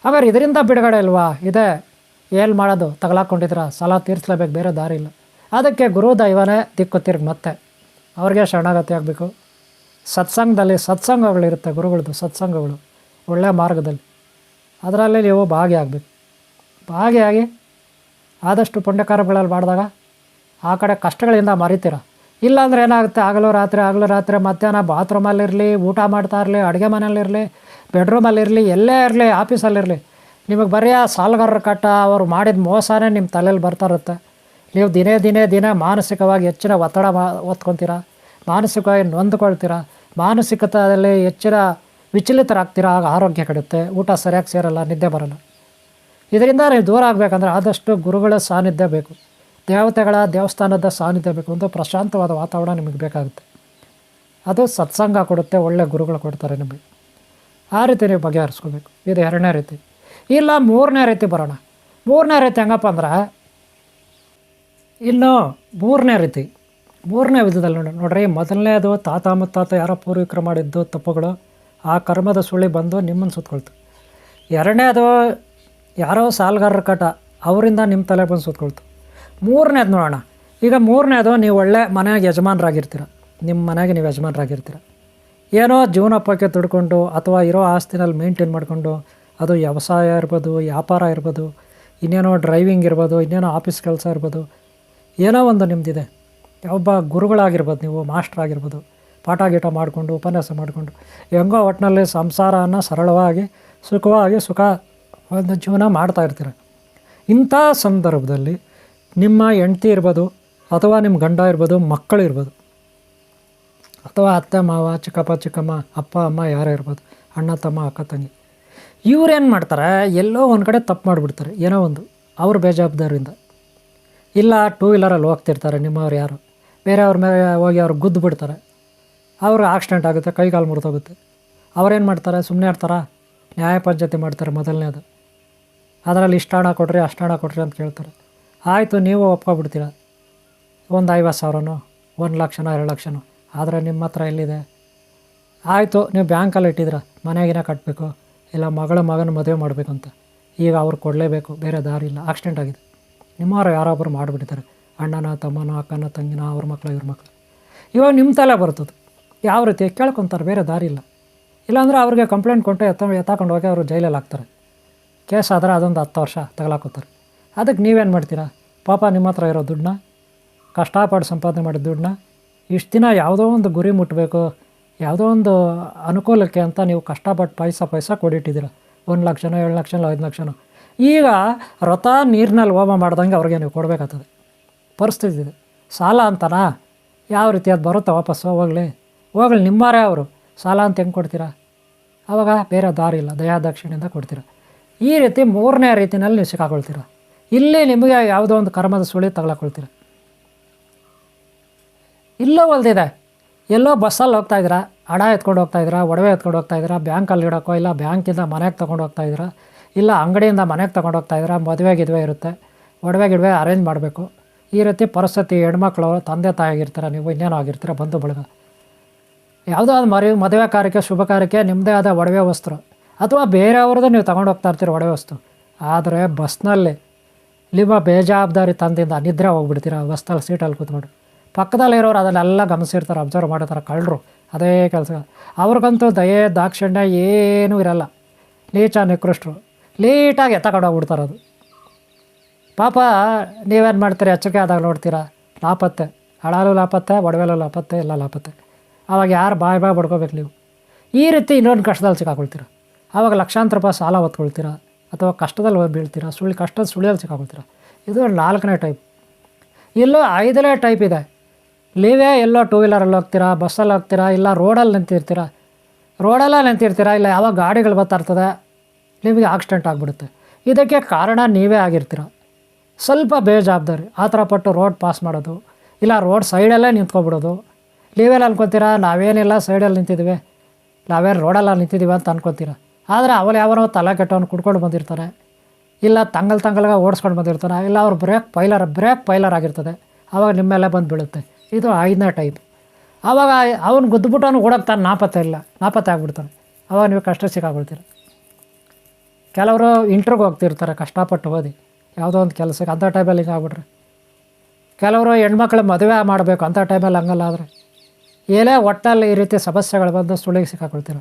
ಹಾಗಾದ್ರೆ ಇದರಿಂದ ಬಿಡುಗಡೆ ಇಲ್ವಾ? ಇದೆ. ಏನು ಮಾಡೋದು? ತಗಲಾಕೊಂಡಿದ್ರ ಸಾಲ ತೀರಿಸಲೇಬೇಕು, ಬೇರೆ ದಾರಿ ಇಲ್ಲ. ಅದಕ್ಕೆ ಗುರು ದೈವನೇ ದಿಕ್ಕು ತಿರುಗಿ ಮತ್ತೆ ಅವ್ರಿಗೆ ಶರಣಾಗತಿ ಆಗಬೇಕು. ಸತ್ಸಂಗಗಳಿರುತ್ತೆ, ಗುರುಗಳದ್ದು ಸತ್ಸಂಗಗಳು ಒಳ್ಳೆಯ ಮಾರ್ಗದಲ್ಲಿ, ಅದರಲ್ಲಿ ನೀವು ಭಾಗಿಯಾಗಬೇಕು. ಭಾಗಿಯಾಗಿ ಆದಷ್ಟು ಪುಣ್ಯಕರ್ಮಗಳಲ್ಲಿ ಮಾಡಿದಾಗ ಆ ಕಡೆ ಕಷ್ಟಗಳಿಂದ ಮರಿತೀರ. ಇಲ್ಲಾಂದ್ರೆ ಏನಾಗುತ್ತೆ, ಆಗಲೂ ರಾತ್ರಿ ಮಧ್ಯಾಹ್ನ ಬಾತ್ರೂಮಲ್ಲಿರಲಿ, ಊಟ ಮಾಡ್ತಾ ಇರಲಿ, ಅಡುಗೆ ಮನೆಯಲ್ಲಿರಲಿ, ಬೆಡ್ರೂಮಲ್ಲಿರಲಿ, ಎಲ್ಲೇ ಇರಲಿ, ಆಫೀಸಲ್ಲಿರಲಿ, ನಿಮಗೆ ಬರೀ ಆ ಸಾಲಗಾರರ ಕಟ್ಟ ಅವರು ಮಾಡಿದ ಮೋಸನೇ ನಿಮ್ಮ ತಲೆಯಲ್ಲಿ ಬರ್ತಾ ಇರುತ್ತೆ. ನೀವು ದಿನೇ ಮಾನಸಿಕವಾಗಿ ಹೆಚ್ಚಿನ ಒತ್ತಡ ಹೊತ್ಕೊತೀರ, ಮಾನಸಿಕವಾಗಿ ನೊಂದ್ಕೊಳ್ತೀರ, ಮಾನಸಿಕತೆಯಲ್ಲಿ ಹೆಚ್ಚಿನ ವಿಚಲಿತರಾಗ್ತೀರ. ಆಗ ಆರೋಗ್ಯ ಕೆಡುತ್ತೆ, ಊಟ ಸರಿಯಾಗಿ ಸೇರಲ್ಲ, ನಿದ್ದೆ ಬರಲ್ಲ. ಇದರಿಂದ ನೀವು ದೂರ ಆಗಬೇಕಂದ್ರೆ ಆದಷ್ಟು ಗುರುಗಳ ಸಾನ್ನಿಧ್ಯ ಬೇಕು, ದೇವತೆಗಳ ದೇವಸ್ಥಾನದ ಸಾನ್ನಿಧ್ಯ ಬೇಕು. ಒಂದು ಪ್ರಶಾಂತವಾದ ವಾತಾವರಣ ನಿಮಗೆ ಬೇಕಾಗುತ್ತೆ. ಅದು ಸತ್ಸಂಗ ಕೊಡುತ್ತೆ, ಒಳ್ಳೆ ಗುರುಗಳು ಕೊಡ್ತಾರೆ ನಿಮಗೆ. ಆ ರೀತಿ ನೀವು ಬಗೆಹರಿಸ್ಕೋಬೇಕು. ಇದು 2ನೇ ರೀತಿ. ಇಲ್ಲ 3ನೇ ರೀತಿ ಬರೋಣ. 3ನೇ ರೀತಿ ಹೆಂಗಪ್ಪ ಅಂದ್ರೆ, ಇನ್ನು 3ನೇ ರೀತಿ, 3ನೇ ವಿಧದಲ್ಲಿ ನೋಡ್ರಿ. ಮೊದಲನೇದು ತಾತ ಮುತ್ತಾತ ಯಾರೋ ಪೂರ್ವಿಕರು ಮಾಡಿದ್ದು ತಪ್ಪುಗಳು, ಆ ಕರ್ಮದ ಸುಳಿ ಬಂದು ನಿಮ್ಮನ್ನು ಸುತ್ತಕೊಳ್ತು. 2ನೇದು ಯಾರೋ ಸಾಲಗಾರರ ಕಟ, ಅವರಿಂದ ನಿಮ್ಮ ತಲೆ ಬಂದು ಸುತ್ತಕೊಳ್ತು. 3ನೇದು ನೋಡೋಣ. ಈಗ 3ನೇದು ನೀವು ಒಳ್ಳೆ ಮನೆಯಾಗ ಯಜಮಾನರಾಗಿರ್ತೀರ, ನಿಮ್ಮ ಮನೆಗೆ ನೀವು ಯಜಮಾನರಾಗಿರ್ತೀರ. ಏನೋ ಜೀವನೋಪಾಯಕ್ಕೆ ದುಡ್ಕೊಂಡು ಅಥವಾ ಇರೋ ಆಸ್ತಿನಲ್ಲಿ ಮೇಂಟೈನ್ ಮಾಡಿಕೊಂಡು, ಅದು ವ್ಯವಸಾಯ ಇರ್ಬೋದು, ವ್ಯಾಪಾರ ಇರ್ಬೋದು, ಇನ್ನೇನೋ ಡ್ರೈವಿಂಗ್ ಇರ್ಬೋದು, ಇನ್ನೇನೋ ಆಫೀಸ್ ಕೆಲಸ ಇರ್ಬೋದು, ಏನೋ ಒಂದು ನಿಮ್ಮದಿದೆ. ಒಬ್ಬ ಗುರುಗಳಾಗಿರ್ಬೋದು, ನೀವು ಮಾಸ್ಟರ್ ಆಗಿರ್ಬೋದು, ಪಾಠ ಗೀಟ ಮಾಡಿಕೊಂಡು ಉಪನ್ಯಾಸ ಮಾಡಿಕೊಂಡು ಹೆಂಗೋ ಒಟ್ಟಿನಲ್ಲಿ ಸಂಸಾರನ ಸರಳವಾಗಿ ಸುಖ ಒಂದು ಜೀವನ ಮಾಡ್ತಾ ಇರ್ತೀರ. ಇಂಥ ಸಂದರ್ಭದಲ್ಲಿ ನಿಮ್ಮ ಹೆಂಡ್ತಿ ಇರ್ಬೋದು, ಅಥವಾ ನಿಮ್ಮ ಗಂಡ ಇರ್ಬೋದು, ಮಕ್ಕಳು ಇರ್ಬೋದು, ಅಥವಾ ಅತ್ತೆ ಮಾವ, ಚಿಕ್ಕಪ್ಪ ಚಿಕ್ಕಮ್ಮ, ಅಪ್ಪ ಅಮ್ಮ ಯಾರೇ ಇರ್ಬೋದು, ಅಣ್ಣ ತಮ್ಮ, ಅಕ್ಕ ತಂಗಿ, ಇವ್ರೇನು ಮಾಡ್ತಾರೆ, ಎಲ್ಲೋ ಒಂದು ಕಡೆ ತಪ್ಪು ಮಾಡಿಬಿಡ್ತಾರೆ. ಏನೋ ಒಂದು ಅವ್ರ ಬೇಜವಾಬ್ದಾರಿಯಿಂದ. ಇಲ್ಲ 2 ವೀಲರಲ್ಲಿ ಹೋಗ್ತಿರ್ತಾರೆ, ನಿಮ್ಮವ್ರು ಯಾರು ಬೇರೆಯವ್ರ ಮೇಲೆ ಹೋಗಿ ಅವ್ರು ಗುದ್ದು ಬಿಡ್ತಾರೆ, ಅವ್ರು ಆಕ್ಸಿಡೆಂಟ್ ಆಗುತ್ತೆ, ಕೈಕಾಲು ಮುರಿದೋಗುತ್ತೆ. ಅವ್ರೇನು ಮಾಡ್ತಾರೆ, ಸುಮ್ಮನೆ ಇರ್ತಾರ, ನ್ಯಾಯ ಪಂಚಾಯತಿ ಮಾಡ್ತಾರೆ. ಮೊದಲನೇದು ಅದರಲ್ಲಿ ಇಷ್ಟು ಹಣ ಕೊಡ್ರಿ, ಅಷ್ಟು ಹಣ ಕೊಡ್ರಿ ಅಂತ ಕೇಳ್ತಾರೆ. ಆಯಿತು, ನೀವು ಒಪ್ಕೊಬಿಡ್ತೀರ, ಒಂದು 50,000ನೋ 1,00,000ನೋ 2,00,000ನೋ. ಆದರೆ ನಿಮ್ಮ ಹತ್ರ ಎಲ್ಲಿದೆ? ಆಯಿತು, ನೀವು ಬ್ಯಾಂಕಲ್ಲಿ ಇಟ್ಟಿದ್ದೀರ, ಮನೆಗಿನ ಕಟ್ಟಬೇಕು, ಇಲ್ಲ ಮಗನ ಮದುವೆ ಮಾಡಬೇಕು ಅಂತ. ಈಗ ಅವ್ರು ಕೊಡಲೇಬೇಕು, ಬೇರೆ ದಾರಿ ಇಲ್ಲ. ಆಕ್ಸಿಡೆಂಟ್ ಆಗಿದೆ, ನಿಮ್ಮವ್ರು ಯಾರೊಬ್ಬರು ಮಾಡಿಬಿಡ್ತಾರೆ, ಅಣ್ಣನ ತಮ್ಮನ ಅಕ್ಕನ ತಂಗಿನ, ಅವ್ರ ಮಕ್ಕಳು ಇವ್ರ ಮಕ್ಕಳು. ಇವಾಗ ನಿಮ್ಮ ತಲೆ ಬರ್ತದೆ. ಯಾವ ರೀತಿ ಕೇಳ್ಕೊತಾರೆ, ಬೇರೆ ದಾರಿ ಇಲ್ಲ. ಇಲ್ಲಾಂದರೆ ಅವ್ರಿಗೆ ಕಂಪ್ಲೇಂಟ್ ಕೊಟ್ಟು ಎತ್ತಾಕೊಂಡು ಹೋಗಿ ಅವರು ಜೈಲಲ್ಲಿ ಹಾಕ್ತಾರೆ. ಕೇಸ್ ಆದರೆ ಅದೊಂದು 10 ವರ್ಷ ತಗಲಾಕೋತಾರೆ. ಅದಕ್ಕೆ ನೀವೇನು ಮಾಡ್ತೀರಾ? ಪಾಪ ನಿಮ್ಮ ಹತ್ರ ಇರೋ ದುಡ್ಡನ್ನ, ಕಷ್ಟಪಟ್ಟು ಸಂಪಾದನೆ ಮಾಡಿದ ದುಡ್ಡನ್ನ, ಇಷ್ಟು ದಿನ ಯಾವುದೋ ಒಂದು ಗುರಿ ಮುಟ್ಟಬೇಕು, ಯಾವುದೋ ಒಂದು ಅನುಕೂಲಕ್ಕೆ ಅಂತ ನೀವು ಕಷ್ಟಪಟ್ಟು ಪೈಸಾ ಕೊಡಿಟ್ಟಿದ್ದೀರ. 1,00,000ನೋ 2,00,000ನೋ 5,00,000ನೋ. ಈಗ ವ್ರತ ನೀರಿನಲ್ಲಿ ಹೋಮ ಮಾಡ್ದಂಗೆ ಅವ್ರಿಗೆ ನೀವು ಕೊಡಬೇಕಾಗ್ತದೆ. ಪರಿಸ್ಥಿತಿ ಇದೆ. ಸಾಲ ಅಂತನಾ? ಯಾವ ರೀತಿ ಅದು ಬರುತ್ತಾ ವಾಪಸ್ಸು? ಹೋಗಲಿ ನಿಮ್ಮವರೇ ಅವರು. ಸಾಲ ಅಂತ ಹೆಂಗೆ ಕೊಡ್ತೀರಾ? ಆವಾಗ ಬೇರೆ ದಾರಿ ಇಲ್ಲ, ದಯಾದಾಕ್ಷಿಣ್ಯದಿಂದ ಕೊಡ್ತೀರಾ. ಈ ರೀತಿ 3ನೇ ರೀತಿಯಲ್ಲಿ ನೀವು ಸಿಕ್ಕಾಕೊಳ್ತೀರ. ಇಲ್ಲಿ ನಿಮಗೆ ಯಾವುದೋ ಒಂದು ಕರ್ಮದ ಸುಳಿ ತಗೊಳ್ಕೊಳ್ತೀರ. ಇಲ್ಲೋ ಹೊಲ್ದಿದೆ, ಎಲ್ಲೋ ಬಸ್ಸಲ್ಲಿ ಹೋಗ್ತಾಯಿದ್ದೀರಾ, ಹಣ ಎತ್ಕೊಂಡು ಹೋಗ್ತಾಯಿದ್ದೀರಾ, ಒಡವೆ ಎತ್ಕೊಂಡು ಹೋಗ್ತಾಯಿದ್ದೀರಾ, ಬ್ಯಾಂಕಲ್ಲಿ ಇಡೋಕ್ಕೋ, ಇಲ್ಲ ಬ್ಯಾಂಕಿಂದ ಮನೆಗೆ ತೊಗೊಂಡು ಹೋಗ್ತಾಯಿದ್ದೀರಾ, ಇಲ್ಲ ಅಂಗಡಿಯಿಂದ ಮನೆಗೆ ತೊಗೊಂಡು ಹೋಗ್ತಾಯಿದ್ದೀರಾ. ಮದುವೆ ಇರುತ್ತೆ, ಒಡವೆ ಅರೇಂಜ್ ಮಾಡಬೇಕು. ಈ ರೀತಿ ಪರಿಸ್ಥಿತಿ, ಹೆಣ್ಮಕ್ಳು ತಂದೆ ತಾಯಿಯಾಗಿರ್ತೀರ, ನೀವು ಇನ್ನೇನೋ ಆಗಿರ್ತೀರ, ಬಂಧು ಬಳಗ. ಯಾವುದೋ ಒಂದು ಮದುವೆ ಕಾರ್ಯಕ್ಕೆ, ಶುಭ ಕಾರ್ಯಕ್ಕೆ ನಿಮ್ಮದೇ ಆದ ಒಡವೆ ವಸ್ತು ಅಥವಾ ಬೇರೆಯವ್ರದ್ದು ನೀವು ತೊಗೊಂಡು ಹೋಗ್ತಾ ಇರ್ತೀರ ಒಡವೆ ವಸ್ತು. ಆದರೆ ಬಸ್ನಲ್ಲಿ ನಿಮ್ಮ ಬೇಜವಾಬ್ದಾರಿ ತಂದಿಂದ ನಿದ್ರೆ ಹೋಗ್ಬಿಡ್ತೀರ. ಬಸ್ನಲ್ಲಿ ಸೀಟಲ್ಲಿ ಕೂತ್ಕೊಂಡು ಪಕ್ಕದಲ್ಲಿರೋರು ಅದನ್ನೆಲ್ಲ ಗಮನಿಸಿರ್ತಾರೆ, ಅಬ್ಸರ್ವ್ ಮಾಡಿರ್ತಾರೆ. ಕಳ್ಳರು ಅದೇ ಕೆಲಸ. ಅವ್ರಿಗಂತೂ ದಯೆ ದಾಕ್ಷಿಣ್ಯ ಏನೂ ಇರಲ್ಲ. ನೀಚ ನಿಕೃಷ್ಟರು ಲೀಟಾಗಿ ಎತ್ತಕೊಂಡೋಗ್ಬಿಡ್ತಾರೆ. ಅದು ಪಾಪ ನೀವೇನು ಮಾಡ್ತೀರಿ? ಎಚ್ಚರಿಕೆ ಆದಾಗ ನೋಡ್ತೀರಾ, ಲಾಪತ್ತೆ, ಹಳಾಲು ಲಾಪತ್ತೆ, ಒಡವೆಲು ಲಾಪತ್ತೆ, ಎಲ್ಲ ಲಾಪತ್ತೆ. ಆವಾಗ ಯಾರು ಬಾಯಿ ಬಡ್ಕೋಬೇಕು ನೀವು? ಈ ರೀತಿ ಇನ್ನೊಂದು ಕಷ್ಟದಲ್ಲಿ ಸಿಕ್ಕಾಕೊಳ್ತೀರ. ಆವಾಗ ಲಕ್ಷಾಂತರ ರೂಪಾಯಿ ಸಾಲ ಹೊತ್ಕೊಳ್ತೀರ, ಅಥವಾ ಕಷ್ಟದಲ್ಲಿ ಬೀಳ್ತೀರ, ಕಷ್ಟದ ಸುಳಿಯಲ್ಲಿ ಸಿಕ್ಕಾಕೊಳ್ತೀರ. ಇದು 4ನೇ ಟೈಪ್. ಇಲ್ಲೂ 5ನೇ ಟೈಪ್ ಇದೆ. ನೀವೇ ಎಲ್ಲೋ 2 ವೀಲರಲ್ಲಿ ಹೋಗ್ತೀರಾ, ಬಸ್ಸಲ್ಲಿ ಹೋಗ್ತೀರಾ, ಇಲ್ಲ ರೋಡಲ್ಲಿ ನಿಂತಿರ್ತೀರ, ಇಲ್ಲ ಯಾವಾಗ ಗಾಡಿಗಳು ಬರ್ತಾ ಇರ್ತದೆ, ನಿಮಗೆ ಆಕ್ಸಿಡೆಂಟ್ ಆಗಿಬಿಡುತ್ತೆ. ಇದಕ್ಕೆ ಕಾರಣ ನೀವೇ ಆಗಿರ್ತೀರ. ಸ್ವಲ್ಪ ಬೇಜವಾಬ್ದಾರಿ ಆ ಥರ ಪಟ್ಟು ರೋಡ್ ಪಾಸ್ ಮಾಡೋದು, ಇಲ್ಲ ರೋಡ್ ಸೈಡಲ್ಲೇ ನಿಂತ್ಕೊಬಿಡೋದು. ನೀವೆಲ್ಲ ಅನ್ಕೊತೀರ ನಾವೇನಿಲ್ಲ ಸೈಡಲ್ಲಿ ನಿಂತಿದ್ದೀವಿ, ನಾವೇನು ರೋಡಲ್ಲ ನಿಂತಿದ್ದೀವಿ ಅಂತ ಅನ್ಕೊತೀರ. ಆದರೆ ಅವಳು ಯಾವನೋ ತಲೆ ಕೆಟ್ಟವನು ಕುಡ್ಕೊಂಡು ಬಂದಿರ್ತಾನೆ, ಇಲ್ಲ ತಂಗಲ್ಗೆ ಓಡಿಸ್ಕೊಂಡು ಬಂದಿರ್ತಾನೆ, ಇಲ್ಲ ಅವ್ರು ಬ್ರೇಕ್ ಪೈಲರ್ ಆಗಿರ್ತದೆ. ಆವಾಗ ನಿಮ್ಮ ಮೇಲೆ ಬಂದು ಬೀಳುತ್ತೆ. ಇದು 5ನೇ ಟೈಪ್. ಆವಾಗ ಅವನು ಗುದ್ದುಬಿಟ್ಟು ಓಡೋಗ್ತಾನೆ, ನಾಪತ್ತೆ ಆಗಿಬಿಡ್ತಾನೆ. ಆವಾಗ ನೀವು ಕಷ್ಟ ಸಿಕ್ಕಾಕೊಳ್ತೀರ. ಕೆಲವರು ಇಂಟ್ರಿಗೆ ಹೋಗ್ತಿರ್ತಾರೆ ಕಷ್ಟಪಟ್ಟು ಓದಿ ಯಾವುದೋ ಒಂದು ಕೆಲಸಕ್ಕೆ, ಅಂಥ ಟೈಮಲ್ಲಿ ಹಿಂಗೆ ಆಗ್ಬಿಟ್ರೆ. ಕೆಲವರು ಹೆಣ್ಮಕ್ಳು ಮದುವೆ ಮಾಡಬೇಕು, ಅಂಥ ಟೈಮಲ್ಲಿ ಹಂಗಲ್ಲ. ಆದರೆ ಏನೇ ಒಟ್ಟಲ್ಲಿ ಈ ರೀತಿ ಸಮಸ್ಯೆಗಳು ಬಂದು ಸುಳಿಗೆ ಸಿಕ್ಕಾಕೊಳ್ತೀರ.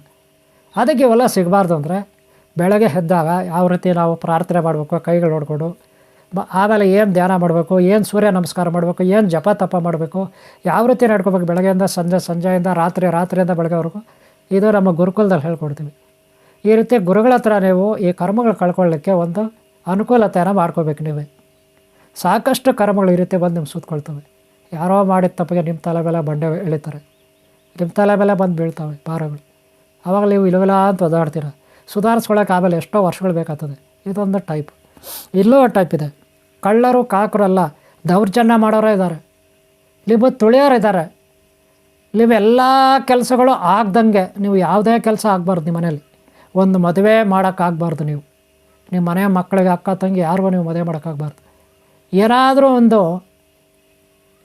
ಅದಕ್ಕೆ ಇವೆಲ್ಲ ಸಿಗಬಾರ್ದು ಅಂದರೆ ಬೆಳಗ್ಗೆ ಎದ್ದಾಗ ಯಾವ ರೀತಿ ನಾವು ಪ್ರಾರ್ಥನೆ ಮಾಡಬೇಕು, ಕೈಗಳು ನೋಡಿಕೊಂಡು ಆಮೇಲೆ ಏನು ಧ್ಯಾನ ಮಾಡಬೇಕು, ಏನು ಸೂರ್ಯ ನಮಸ್ಕಾರ ಮಾಡಬೇಕು, ಏನು ಜಪ ತಪ ಮಾಡಬೇಕು, ಯಾವ ರೀತಿ ನಡ್ಕೋಬೇಕು ಬೆಳಗ್ಗೆಯಿಂದ ಸಂಜೆಯಿಂದ ರಾತ್ರಿಯಿಂದ ಬೆಳಗ್ಗೆವರೆಗೂ, ಇದು ನಮ್ಮ ಗುರುಕುಲದಲ್ಲಿ ಹೇಳ್ಕೊಡ್ತೀವಿ. ಈ ರೀತಿ ಗುರುಗಳ ಹತ್ರ ನೀವು ಈ ಕರ್ಮಗಳು ಕಳ್ಕೊಳ್ಳಿಕ್ಕೆ ಒಂದು ಅನುಕೂಲತೆಯನ್ನು ಮಾಡ್ಕೋಬೇಕು. ನೀವೇ ಸಾಕಷ್ಟು ಕರ್ಮಗಳು ಈ ರೀತಿ ಬಂದು ನಿಮ್ಗೆ ಸುತ್ತಕೊಳ್ತವೆ. ಯಾರೋ ಮಾಡಿದ ತಪ್ಪಿಗೆ ನಿಮ್ಮ ತಲೆ ಮೇಲೆ ಬಂಡೆ ಎಳಿತಾರೆ, ನಿಮ್ಮ ತಲೆ ಮೇಲೆ ಬಂದು ಬೀಳ್ತವೆ ಭಾರಗಳು. ಆವಾಗ ನೀವು ಇಲ್ಲವಿಲ್ಲ ಅಂತ ಒದಾಡ್ತೀರ. ಸುಧಾರಿಸ್ಕೊಳ್ಳೋಕೆ ಆಮೇಲೆ ಎಷ್ಟೋ ವರ್ಷಗಳು ಬೇಕಾಗ್ತದೆ. ಇದೊಂದು ಟೈಪ್. ಇಲ್ಲೂ ಟೈಪ್ ಇದೆ. ಕಳ್ಳರು ಕಾಕರು ಅಲ್ಲ, ದೌರ್ಜನ್ಯ ಮಾಡೋರೇ ಇದ್ದಾರೆ, ನೀವು ತುಳಿಯೋರು ಇದ್ದಾರೆ. ನೀವೆಲ್ಲ ಕೆಲಸಗಳು ಆಗ್ದಂಗೆ, ನೀವು ಯಾವುದೇ ಕೆಲಸ ಆಗಬಾರ್ದು. ನಿಮ್ಮ ಮನೇಲಿ ಒಂದು ಮದುವೆ ಮಾಡೋಕ್ಕಾಗಬಾರ್ದು. ನೀವು ನಿಮ್ಮ ಮನೆ ಮಕ್ಕಳಿಗೆ ಅಕ್ಕ ತಂಗಿ ಯಾರಿಗೂ ನೀವು ಮದುವೆ ಮಾಡೋಕ್ಕಾಗಬಾರ್ದು. ಏನಾದರೂ ಒಂದು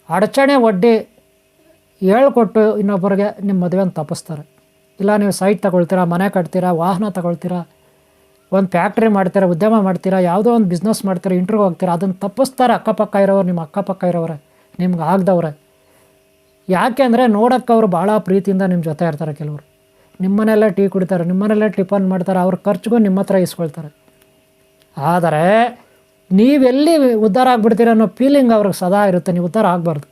ಅಡಚಣೆ ಒಡ್ಡಿ ಹೇಳ್ಕೊಟ್ಟು ಇನ್ನೊಬ್ಬರಿಗೆ ನಿಮ್ಮ ಮದುವೆನ ತಪ್ಪಿಸ್ತಾರೆ. ಇಲ್ಲ ನೀವು ಸೈಟ್ ತಗೊಳ್ತೀರಾ, ಮನೆ ಕಟ್ತೀರಾ, ವಾಹನ ತಗೊಳ್ತೀರಾ, ಒಂದು ಫ್ಯಾಕ್ಟ್ರಿ ಮಾಡ್ತೀರಾ, ಉದ್ಯಮ ಮಾಡ್ತೀರಾ, ಯಾವುದೋ ಒಂದು ಬಿಸ್ನೆಸ್ ಮಾಡ್ತೀರಾ, ಇಂಟ್ರ್ವ್ಯೂ ಹೋಗ್ತೀರಾ, ಅದನ್ನು ತಪ್ಪಿಸ್ತಾರೆ ಅಕ್ಕಪಕ್ಕ ಇರೋರು. ನಿಮ್ಮ ಅಕ್ಕಪಕ್ಕ ಇರೋರೆ ನಿಮ್ಗೆ ಆಗದವ್ರೆ. ಯಾಕೆಂದರೆ ನೋಡೋಕ್ಕೆ ಅವರು ಭಾಳ ಪ್ರೀತಿಯಿಂದ ನಿಮ್ಮ ಜೊತೆ ಇರ್ತಾರೆ. ಕೆಲವರು ನಿಮ್ಮನೆಯಲ್ಲೇ ಟೀ ಕುಡಿತಾರೆ, ನಿಮ್ಮನೆಯಲ್ಲೇ ಟಿಫನ್ ಮಾಡ್ತಾರೆ, ಅವ್ರ ಖರ್ಚಿಗೂ ನಿಮ್ಮ ಹತ್ರ ಇಸ್ಕೊಳ್ತಾರೆ. ಆದರೆ ನೀವೆಲ್ಲಿ ಉದ್ಧಾರ ಆಗಿಬಿಡ್ತೀರ ಅನ್ನೋ ಫೀಲಿಂಗ್ ಅವ್ರಿಗೆ ಸದಾ ಇರುತ್ತೆ. ನೀವು ಉದ್ಧಾರ ಆಗಬಾರ್ದು.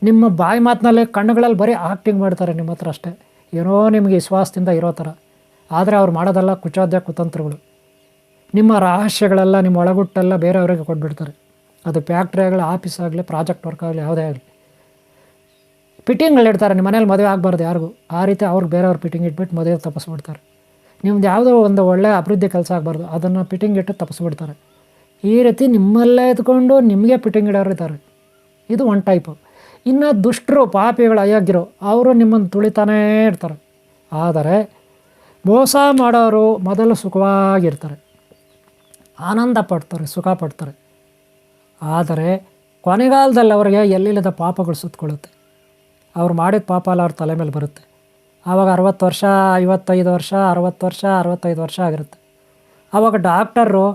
ನಿಮ್ಮ ಬಾಯಿ ಮಾತಿನಲ್ಲಿ ಕಣ್ಣುಗಳಲ್ಲಿ ಬರೀ ಆ್ಯಕ್ಟಿಂಗ್ ಮಾಡ್ತಾರೆ ನಿಮ್ಮ ಹತ್ರ ಅಷ್ಟೇ, ಏನೋ ನಿಮಗೆ ವಿಶ್ವಾಸದಿಂದ ಇರೋ ಥರ. ಆದರೆ ಅವ್ರು ಮಾಡೋದೆಲ್ಲ ಕುಚೋದ್ಯ ಕುತಂತ್ರಗಳು. ನಿಮ್ಮ ರಹಸ್ಯಗಳೆಲ್ಲ, ನಿಮ್ಮ ಒಳಗುಟ್ಟೆಲ್ಲ ಬೇರೆಯವರಿಗೆ ಕೊಟ್ಬಿಡ್ತಾರೆ. ಅದು ಫ್ಯಾಕ್ಟ್ರಿ ಆಗಲಿ, ಆಫೀಸ್ ಆಗಲಿ, ಪ್ರಾಜೆಕ್ಟ್ ವರ್ಕ್ ಆಗಲಿ, ಯಾವುದೇ ಆಗಲಿ. ಫಿಟ್ಟಿಂಗ್ಗಳಿಡ್ತಾರೆ. ನಿಮ್ಮ ಮನೇಲಿ ಮದುವೆ ಆಗಬಾರ್ದು ಯಾರಿಗೂ. ಆ ರೀತಿ ಅವ್ರಿಗೆ ಬೇರೆಯವ್ರು ಫಿಟ್ಟಿಂಗ್ ಇಟ್ಬಿಟ್ಟು ಮದುವೆ ತಪ್ಪಿಸ್ಬಿಡ್ತಾರೆ. ನಿಮ್ದು ಯಾವುದೋ ಒಂದು ಒಳ್ಳೆಯ ಅಭಿವೃದ್ಧಿ ಕೆಲಸ ಆಗಬಾರ್ದು, ಅದನ್ನು ಫಿಟ್ಟಿಂಗ್ ಇಟ್ಟು ತಪ್ಪಿಸ್ಬಿಡ್ತಾರೆ. ಈ ರೀತಿ ನಿಮ್ಮಲ್ಲೇ ಎತ್ಕೊಂಡು ನಿಮಗೆ ಫಿಟ್ಟಿಂಗ್ ಇಡೋರು ಇದ್ದಾರೆ. ಇದು ಒಂದು ಟೈಪು. ಇನ್ನು ದುಷ್ಟರು, ಪಾಪಿಗಳು, ಅಯೋಗ್ಯರು, ಅವರು ನಿಮ್ಮನ್ನು ತುಳಿತಾನೇ ಇರ್ತಾರೆ. ಆದರೆ ಮೋಸ ಮಾಡೋರು ಮೊದಲು ಸುಖವಾಗಿರ್ತಾರೆ, ಆನಂದ ಪಡ್ತಾರೆ, ಸುಖ ಪಡ್ತಾರೆ. ಆದರೆ ಕೊನೆಗಾಲದಲ್ಲಿ ಅವರಿಗೆ ಎಲ್ಲಿಲ್ಲದ ಪಾಪಗಳು ಸುತ್ತಕೊಳ್ಳುತ್ತೆ. ಅವ್ರು ಮಾಡಿದ ಪಾಪ ಎಲ್ಲ ಅವ್ರ ತಲೆ ಮೇಲೆ ಬರುತ್ತೆ. ಆವಾಗ 60 ವರ್ಷ, 55 ವರ್ಷ, 60 ವರ್ಷ, 65 ವರ್ಷ ಆಗಿರುತ್ತೆ. ಆವಾಗ ಡಾಕ್ಟರು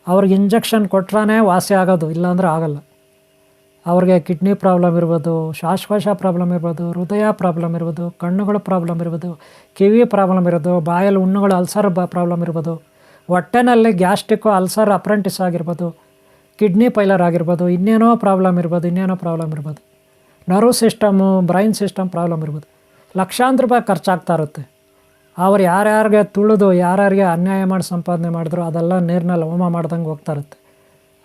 ಅವ್ರಿಗೆ ಇಂಜೆಕ್ಷನ್ ಕೊಟ್ರೇ ವಾಸಿ ಆಗೋದು, ಇಲ್ಲಾಂದ್ರೆ ಆಗಲ್ಲ. ಅವ್ರಿಗೆ ಕಿಡ್ನಿ ಪ್ರಾಬ್ಲಮ್ ಇರ್ಬೋದು, ಶ್ವಾಸಕೋಶ ಪ್ರಾಬ್ಲಮ್ ಇರ್ಬೋದು, ಹೃದಯ ಪ್ರಾಬ್ಲಮ್ ಇರ್ಬೋದು, ಕಣ್ಣುಗಳ ಪ್ರಾಬ್ಲಮ್ ಇರ್ಬೋದು, ಕಿವಿ ಪ್ರಾಬ್ಲಮ್ ಇರೋದು, ಬಾಯಲ್ಲಿ ಹುಣ್ಣುಗಳು ಅಲ್ಸರ್ ಪ್ರಾಬ್ಲಮ್ ಇರ್ಬೋದು, ಹೊಟ್ಟೆನಲ್ಲಿ ಗ್ಯಾಸ್ಟ್ರಿಕ್ಕು ಅಲ್ಸರ್ ಅಪ್ರೆಂಟಿಸ್ ಆಗಿರ್ಬೋದು, ಕಿಡ್ನಿ ಫೈಲರ್ ಆಗಿರ್ಬೋದು, ಇನ್ನೇನೋ ಪ್ರಾಬ್ಲಮ್ ಇರ್ಬೋದು, nerve system, brain system problem ಇರ್ಬೋದು. ಲಕ್ಷಾಂತರ ರೂಪಾಯಿ ಖರ್ಚಾಗ್ತಾ ಇರುತ್ತೆ. ಅವ್ರು ಯಾರ್ಯಾರಿಗೆ ತುಳಿದು ಯಾರ್ಯಾರಿಗೆ ಅನ್ಯಾಯ ಮಾಡಿ ಸಂಪಾದನೆ ಮಾಡಿದ್ರು ಅದೆಲ್ಲ ನೀರಿನಲ್ಲಿ ಹೋಮ ಮಾಡ್ದಂಗೆ ಹೋಗ್ತಾ ಇರುತ್ತೆ.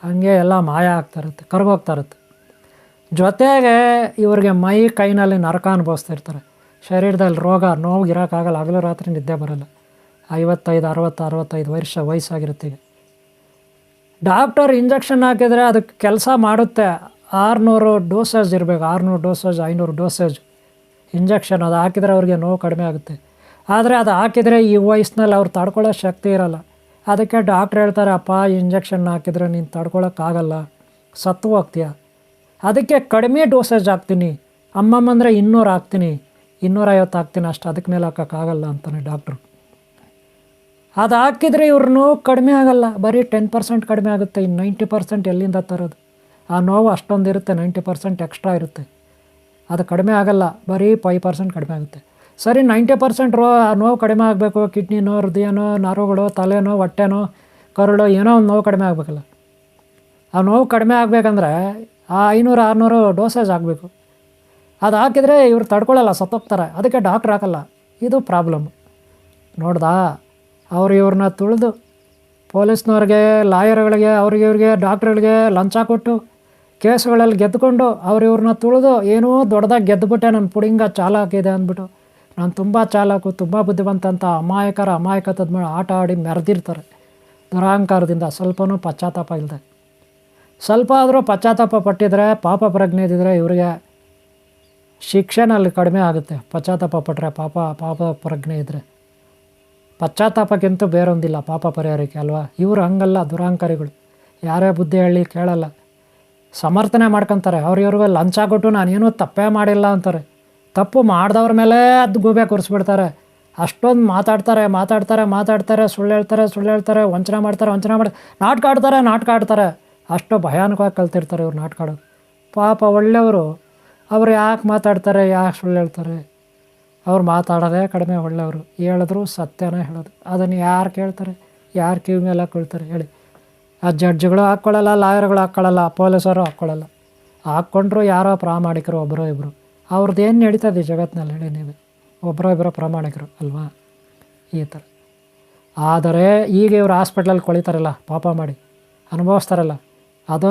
ಹಂಗೆ ಎಲ್ಲ ಮಾಯ ಆಗ್ತಾ ಇರುತ್ತೆ, ಕರ್ಗೋಗ್ತಾ ಇರುತ್ತೆ. ಜೊತೆಗೆ ಇವ್ರಿಗೆ ಮೈ ಕೈನಲ್ಲಿ ನರಕ ಅನುಭವಿಸ್ತಾ ಇರ್ತಾರೆ. ಶರೀರದಲ್ಲಿ ರೋಗ, ನೋವು ಇರೋಕ್ಕಾಗಲ್ಲ, ಹಗಲು ರಾತ್ರಿ ನಿದ್ದೆ ಬರೋಲ್ಲ. 55, 60, 65 ವರ್ಷ ವಯಸ್ಸಾಗಿರುತ್ತೆ. ಈಗ ಡಾಕ್ಟರ್ ಇಂಜೆಕ್ಷನ್ ಹಾಕಿದರೆ ಅದಕ್ಕೆ ಕೆಲಸ ಮಾಡುತ್ತೆ. 600 ಡೋಸೇಜ್ ಇರಬೇಕು, 600 ಡೋಸೇಜ್, 500 ಡೋಸೇಜ್ ಇಂಜೆಕ್ಷನ್. ಅದು ಹಾಕಿದರೆ ಅವ್ರಿಗೆ ನೋವು ಕಡಿಮೆ ಆಗುತ್ತೆ. ಆದರೆ ಅದು ಹಾಕಿದರೆ ಈ ವಯಸ್ಸಿನಲ್ಲಿ ಅವ್ರು ತಡ್ಕೊಳ್ಳೋ ಶಕ್ತಿ ಇರೋಲ್ಲ. ಅದಕ್ಕೆ ಡಾಕ್ಟ್ರ್ ಹೇಳ್ತಾರೆ, ಅಪ್ಪ ಇಂಜೆಕ್ಷನ್ ಹಾಕಿದರೆ ನೀನು ತಡ್ಕೊಳಕ್ಕಾಗಲ್ಲ, ಸತ್ತು ಹೋಗ್ತೀಯ. ಅದಕ್ಕೆ ಕಡಿಮೆ ಡೋಸೇಜ್ ಹಾಕ್ತೀನಿ, ಅಮ್ಮಮ್ಮಂದರೆ 200 ಹಾಕ್ತೀನಿ, 250 ಹಾಕ್ತೀನಿ ಅಷ್ಟು, ಅದಕ್ಕೆ ಮೇಲೆ ಹಾಕೋಕ್ಕಾಗಲ್ಲ ಅಂತಾನೆ ಡಾಕ್ಟ್ರು. ಅದು ಹಾಕಿದರೆ ಇವ್ರ ನೋವು ಕಡಿಮೆ ಆಗೋಲ್ಲ, ಬರೀ 10% ಕಡಿಮೆ ಆಗುತ್ತೆ. ಇನ್ನು 90% ಎಲ್ಲಿಂದ ತರೋದು? ಆ ನೋವು ಅಷ್ಟೊಂದು ಇರುತ್ತೆ, 90% ಎಕ್ಸ್ಟ್ರಾ ಇರುತ್ತೆ. ಅದು ಕಡಿಮೆ ಆಗೋಲ್ಲ, ಬರೀ 5% ಕಡಿಮೆ ಆಗುತ್ತೆ. ಸರಿ, 90% ನೋವು ಕಡಿಮೆ ಆಗಬೇಕು, ಕಿಡ್ನಿನೋ, ಹೃದಯನೋ, ನರಗಳು, ತಲೆನೋ, ಹೊಟ್ಟೆನೋ, ಕರುಳು, ಏನೋ ಒಂದು ನೋವು ಕಡಿಮೆ ಆಗಬೇಕಲ್ಲ. ಆ ನೋವು ಕಡಿಮೆ ಆಗಬೇಕಂದ್ರೆ ಆ 500-600 ಡೋಸೇಜ್ ಆಗಬೇಕು. ಅದು ಹಾಕಿದರೆ ಇವ್ರು ತಡ್ಕೊಳ್ಳಲ್ಲ, ಸತ್ತೋಗ್ತಾರೆ. ಅದಕ್ಕೆ ಡಾಕ್ಟ್ರ್ ಹಾಕಲ್ಲ. ಇದು ಪ್ರಾಬ್ಲಮ್. ನೋಡ್ದಾ, ಅವ್ರು ಇವ್ರನ್ನ ತುಳಿದು ಪೊಲೀಸ್ನವ್ರಿಗೆ, ಲಾಯರ್ಗಳಿಗೆ, ಇವ್ರಿಗೆ ಡಾಕ್ಟ್ರುಗಳಿಗೆ ಲಂಚ ಕೊಟ್ಟು ಕೇಸುಗಳಲ್ಲಿ ಗೆದ್ದುಕೊಂಡು ಇವ್ರನ್ನ ತುಳಿದು ಏನೋ ದೊಡ್ಡದಾಗಿ ಗೆದ್ದುಬಿಟ್ಟೆ, ನನ್ನ ಪುಡಿಂಗ ಚಾಲಾಕಿದೆ ಅಂದ್ಬಿಟ್ಟು, ನಾನು ತುಂಬ ಚಾಲಾಕು, ತುಂಬ ಬುದ್ಧಿವಂತ ಅಂತ ಅಮಾಯಕತದ ಮೇಲೆ ಆಟ ಆಡಿ ಮೆರೆದಿರ್ತಾರೆ ದುರಹಂಕಾರದಿಂದ. ಸ್ವಲ್ಪನೂ ಪಶ್ಚಾತ್ತಾಪ ಇಲ್ಲದೆ. ಸ್ವಲ್ಪ ಆದರೂ ಪಶ್ಚಾತ್ತಾಪ ಪಟ್ಟಿದ್ರೆ, ಪಾಪ ಪ್ರಜ್ಞೆ ಇದ್ದಿದ್ರೆ ಇವರಿಗೆ ಶಿಕ್ಷೆನಲ್ಲಿ ಕಡಿಮೆ ಆಗುತ್ತೆ. ಪಶ್ಚಾತ್ತಾಪ ಪಟ್ಟರೆ, ಪಾಪ ಪ್ರಜ್ಞೆ ಇದ್ದರೆ. ಪಶ್ಚಾತ್ತಾಪಕ್ಕಿಂತ ಬೇರೊಂದಿಲ್ಲ ಪಾಪ ಪರಿಹಾರಕ್ಕೆ ಅಲ್ವಾ. ಇವರು ಹಂಗಲ್ಲ, ದುರಹಂಕಾರಿಗಳು. ಯಾರೇ ಬುದ್ಧಿ ಹೇಳಿ ಕೇಳಲ್ಲ, ಸಮರ್ಥನೆ ಮಾಡ್ಕೊತಾರೆ. ಇವ್ರಿಗೆ ಲಂಚ ಕೊಟ್ಟು ನಾನೇನೂ ತಪ್ಪೇ ಮಾಡಿಲ್ಲ ಅಂತಾರೆ. ತಪ್ಪು ಮಾಡಿದವ್ರ ಮೇಲೆ ಅದು ಗೂಬೆ ಕೂರಿಸ್ಬಿಡ್ತಾರೆ. ಅಷ್ಟೊಂದು ಮಾತಾಡ್ತಾರೆ, ಸುಳ್ಳು ಹೇಳ್ತಾರೆ, ವಂಚನೆ ಮಾಡ್ತಾರೆ, ನಾಟಕ ಆಡ್ತಾರೆ. ಅಷ್ಟು ಭಯಾನಕವಾಗಿ ಕಲ್ತಿರ್ತಾರೆ ಇವ್ರು ನಾಟಕ ಆಡೋದು. ಪಾಪ ಒಳ್ಳೆಯವರು, ಅವ್ರು ಯಾಕೆ ಮಾತಾಡ್ತಾರೆ, ಯಾಕೆ ಸುಳ್ಳು ಹೇಳ್ತಾರೆ? ಅವ್ರು ಮಾತಾಡೋದೇ ಕಡಿಮೆ, ಒಳ್ಳೆಯವರು. ಹೇಳಿದ್ರು ಸತ್ಯನೇ ಹೇಳೋದು. ಅದನ್ನು ಯಾರು ಕೇಳ್ತಾರೆ? ಯಾರು ಕಿವಿ ಮೇಲೆ ಹಾಕೊಳ್ತಾರೆ ಹೇಳಿ? ಆ ಜಡ್ಜ್ಗಳು ಹಾಕ್ಕೊಳ್ಳಲ್ಲ, ಲಾಯರ್ಗಳು ಹಾಕ್ಕೊಳ್ಳಲ್ಲ, ಪೊಲೀಸರು ಹಾಕ್ಕೊಳ್ಳಲ್ಲ. ಹಾಕ್ಕೊಂಡ್ರು ಯಾರೋ ಪ್ರಾಮಾಣಿಕರು ಒಬ್ಬರೋ ಇಬ್ಬರು. ಅವ್ರದ್ದು ಏನು ನಡೀತದೆ ಈ ಜಗತ್ತಿನಲ್ಲಿ ಹೇಳಿ ನೀವೇ, ಒಬ್ಬರೋ ಇಬ್ಬರೋ ಪ್ರಾಮಾಣಿಕರು ಅಲ್ವಾ ಈ ಥರ. ಆದರೆ ಈಗ ಇವರು ಹಾಸ್ಪಿಟ್ಲಲ್ಲಿ ಕೊಳಿತಾರಲ್ಲ, ಪಾಪ ಮಾಡಿ ಅನುಭವಿಸ್ತಾರಲ್ಲ,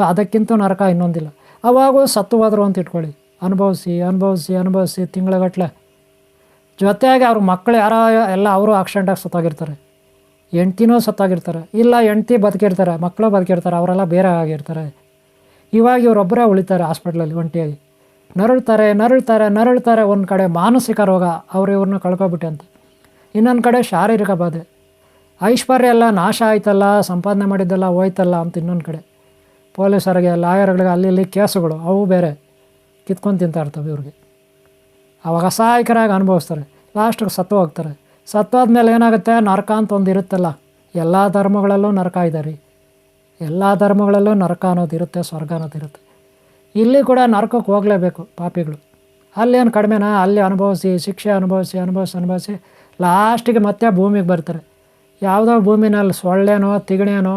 ಅದಕ್ಕಿಂತ ನರಕ ಇನ್ನೊಂದಿಲ್ಲ. ಅವಾಗೂ ಸತ್ತು ಹೋದ್ರು ಅಂತ ಇಟ್ಕೊಳ್ಳಿ, ಅನುಭವಿಸಿ ತಿಂಗಳಗಟ್ಟಲೆ. ಜೊತೆಗೆ ಅವ್ರ ಮಕ್ಕಳು ಯಾರೋ ಎಲ್ಲ ಅವರು ಆಕ್ಸಿಡೆಂಟಾಗಿ ಸತ್ತೋಗಿರ್ತಾರೆ, ಹೆಂಡ್ತಿನೂ ಸತ್ತೋಗಿರ್ತಾರೆ, ಇಲ್ಲ ಹೆಂಡ್ತಿ ಬದುಕಿರ್ತಾರೆ, ಮಕ್ಕಳು ಬದುಕಿರ್ತಾರೆ, ಅವರೆಲ್ಲ ಬೇರೆ ಆಗಿರ್ತಾರೆ. ಇವಾಗ ಇವರೊಬ್ಬರೇ ಉಳಿತಾರೆ ಹಾಸ್ಪಿಟ್ಲಲ್ಲಿ ಒಂಟಿಯಾಗಿ, ನರಳ್ತಾರೆ. ಒಂದು ಕಡೆ ಮಾನಸಿಕ ರೋಗ, ಇವ್ರನ್ನ ಕಳ್ಕೊಬಿಟ್ಟೆ ಅಂತ. ಇನ್ನೊಂದು ಕಡೆ ಶಾರೀರಿಕ ಬಾಧೆ, ಐಶ್ವರ್ಯ ಎಲ್ಲ ನಾಶ ಆಯ್ತಲ್ಲ, ಸಂಪಾದನೆ ಮಾಡಿದ್ದೆಲ್ಲ ಹೋಯ್ತಲ್ಲ ಅಂತ ಇನ್ನೊಂದು ಕಡೆ. ಪೊಲೀಸರಿಗೆ, ಲಾಯರ್ಗಳಿಗೆ ಅಲ್ಲಿ ಇಲ್ಲಿ ಕೇಸುಗಳು, ಅವು ಬೇರೆ ಕಿತ್ಕೊಂಡು ತಿಂತಾ ಇರ್ತವೆ ಇವ್ರಿಗೆ. ಆವಾಗ ಅಸಹಾಯಕರಾಗಿ ಅನುಭವಿಸ್ತಾರೆ, ಲಾಸ್ಟಿಗೆ ಸತ್ತು ಹೋಗ್ತಾರೆ. ಸತ್ತೋದ್ಮೇಲೆ ಏನಾಗುತ್ತೆ, ನರಕ ಅಂತ ಒಂದು ಇರುತ್ತಲ್ಲ. ಎಲ್ಲ ಧರ್ಮಗಳಲ್ಲೂ ನರಕ ಇದೆ ರೀ, ಎಲ್ಲ ಧರ್ಮಗಳಲ್ಲೂ ನರಕ ಅನ್ನೋದಿರುತ್ತೆ, ಸ್ವರ್ಗ ಅನ್ನೋದಿರುತ್ತೆ. ಇಲ್ಲಿ ಕೂಡ ನರಕಕ್ಕೆ ಹೋಗಲೇಬೇಕು ಪಾಪಿಗಳು. ಅಲ್ಲೇನು ಕಡಿಮೆನಾ, ಅಲ್ಲಿ ಅನುಭವಿಸಿ ಶಿಕ್ಷೆ ಅನುಭವಿಸಿ ಲಾಸ್ಟಿಗೆ ಮತ್ತೆ ಭೂಮಿಗೆ ಬರ್ತಾರೆ. ಯಾವುದೋ ಭೂಮಿನಲ್ಲಿ ಸೊಳ್ಳೆನೋ ತಿಗಣೆನೋ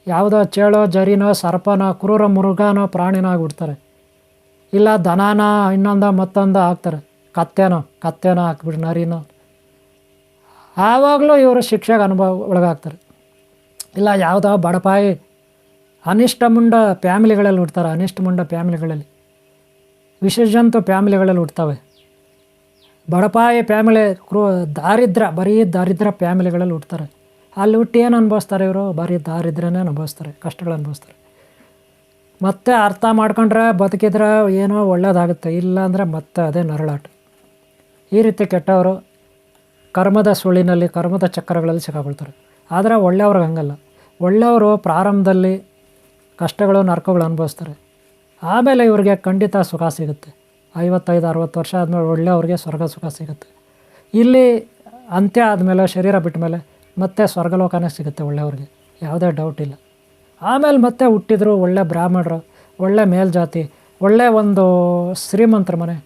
ಯಾವುದೋ ಚೇಳೋ ಜರಿನೋ ಸರ್ಪನೋ ಕ್ರೂರ ಮೃಗನೋ ಪ್ರಾಣಿನೋ ಆಗಿಬಿಡ್ತಾರೆ. ಇಲ್ಲ ದನಾನ ಇನ್ನೊಂದು ಮತ್ತೊಂದು ಹಾಕ್ತಾರೆ, ಕತ್ತೇನೋ ಹಾಕ್ಬಿಟ್ಟು ನರಿನೋ. ಆವಾಗಲೂ ಇವರು ಶಿಕ್ಷೆಗೆ ಒಳಗಾಗ್ತಾರೆ. ಇಲ್ಲ ಯಾವುದೋ ಬಡಪಾಯಿ ಅನಿಷ್ಟಮುಂಡ ಫ್ಯಾಮಿಲಿಗಳಲ್ಲಿ ಹುಡ್ತಾರೆ, ಅನಿಷ್ಟಮುಂಡ ಫ್ಯಾಮಿಲಿಗಳಲ್ಲಿ, ವಿಷಜಂತು ಫ್ಯಾಮಿಲಿಗಳಲ್ಲಿ ಹುಡ್ತವೆ. ಬಡಪಾಯಿ ಫ್ಯಾಮಿಲಿ, ಬರೀ ದಾರಿದ್ರ ಫ್ಯಾಮಿಲಿಗಳಲ್ಲಿ ಹುಡ್ತಾರೆ. ಅಲ್ಲಿ ಹುಟ್ಟಿ ಏನು ಅನುಭವಿಸ್ತಾರೆ ಇವರು, ಬರೀ ದಾರಿದ್ರನೇ ಅನುಭವಿಸ್ತಾರೆ, ಕಷ್ಟಗಳು ಅನುಭವಿಸ್ತಾರೆ. ಮತ್ತೆ ಅರ್ಥ ಮಾಡ್ಕೊಂಡ್ರೆ ಬದುಕಿದ್ರೆ ಏನೋ ಒಳ್ಳೇದಾಗುತ್ತೆ, ಇಲ್ಲಾಂದರೆ ಮತ್ತೆ ಅದೇ ನರಳಾಟ. ಈ ರೀತಿ ಕೆಟ್ಟವರು ಕರ್ಮದ ಸುಳಿನಲ್ಲಿ, ಕರ್ಮದ ಚಕ್ರಗಳಲ್ಲಿ ಸಿಕ್ಕಾಕೊಳ್ತಾರೆ. ಆದರೆ ಒಳ್ಳೆಯವ್ರಿಗೆ ಹಂಗಲ್ಲ. ಒಳ್ಳೆಯವರು ಪ್ರಾರಂಭದಲ್ಲಿ ಕಷ್ಟಗಳು ನರಕಗಳು ಅನುಭವಿಸ್ತಾರೆ, ಆಮೇಲೆ ಇವ್ರಿಗೆ ಖಂಡಿತ ಸುಖ ಸಿಗುತ್ತೆ. 55-60 ವರ್ಷ ಆದಮೇಲೆ ಒಳ್ಳೆಯವ್ರಿಗೆ ಸ್ವರ್ಗ ಸುಖ ಸಿಗುತ್ತೆ. ಇಲ್ಲಿ ಅಂತ್ಯ ಆದಮೇಲೆ, ಶರೀರ ಬಿಟ್ಟ ಮೇಲೆ ಮತ್ತೆ ಸ್ವರ್ಗಲೋಕನೇ ಸಿಗುತ್ತೆ ಒಳ್ಳೆಯವ್ರಿಗೆ, ಯಾವುದೇ ಡೌಟ್ ಇಲ್ಲ. ಆಮೇಲೆ ಮತ್ತೆ ಹುಟ್ಟಿದ್ರು ಒಳ್ಳೆ ಬ್ರಾಹ್ಮಣರು, ಒಳ್ಳೆ ಮೇಲ್ಜಾತಿ, ಒಳ್ಳೆ ಒಂದು ಶ್ರೀಮಂತರ ಮನೆ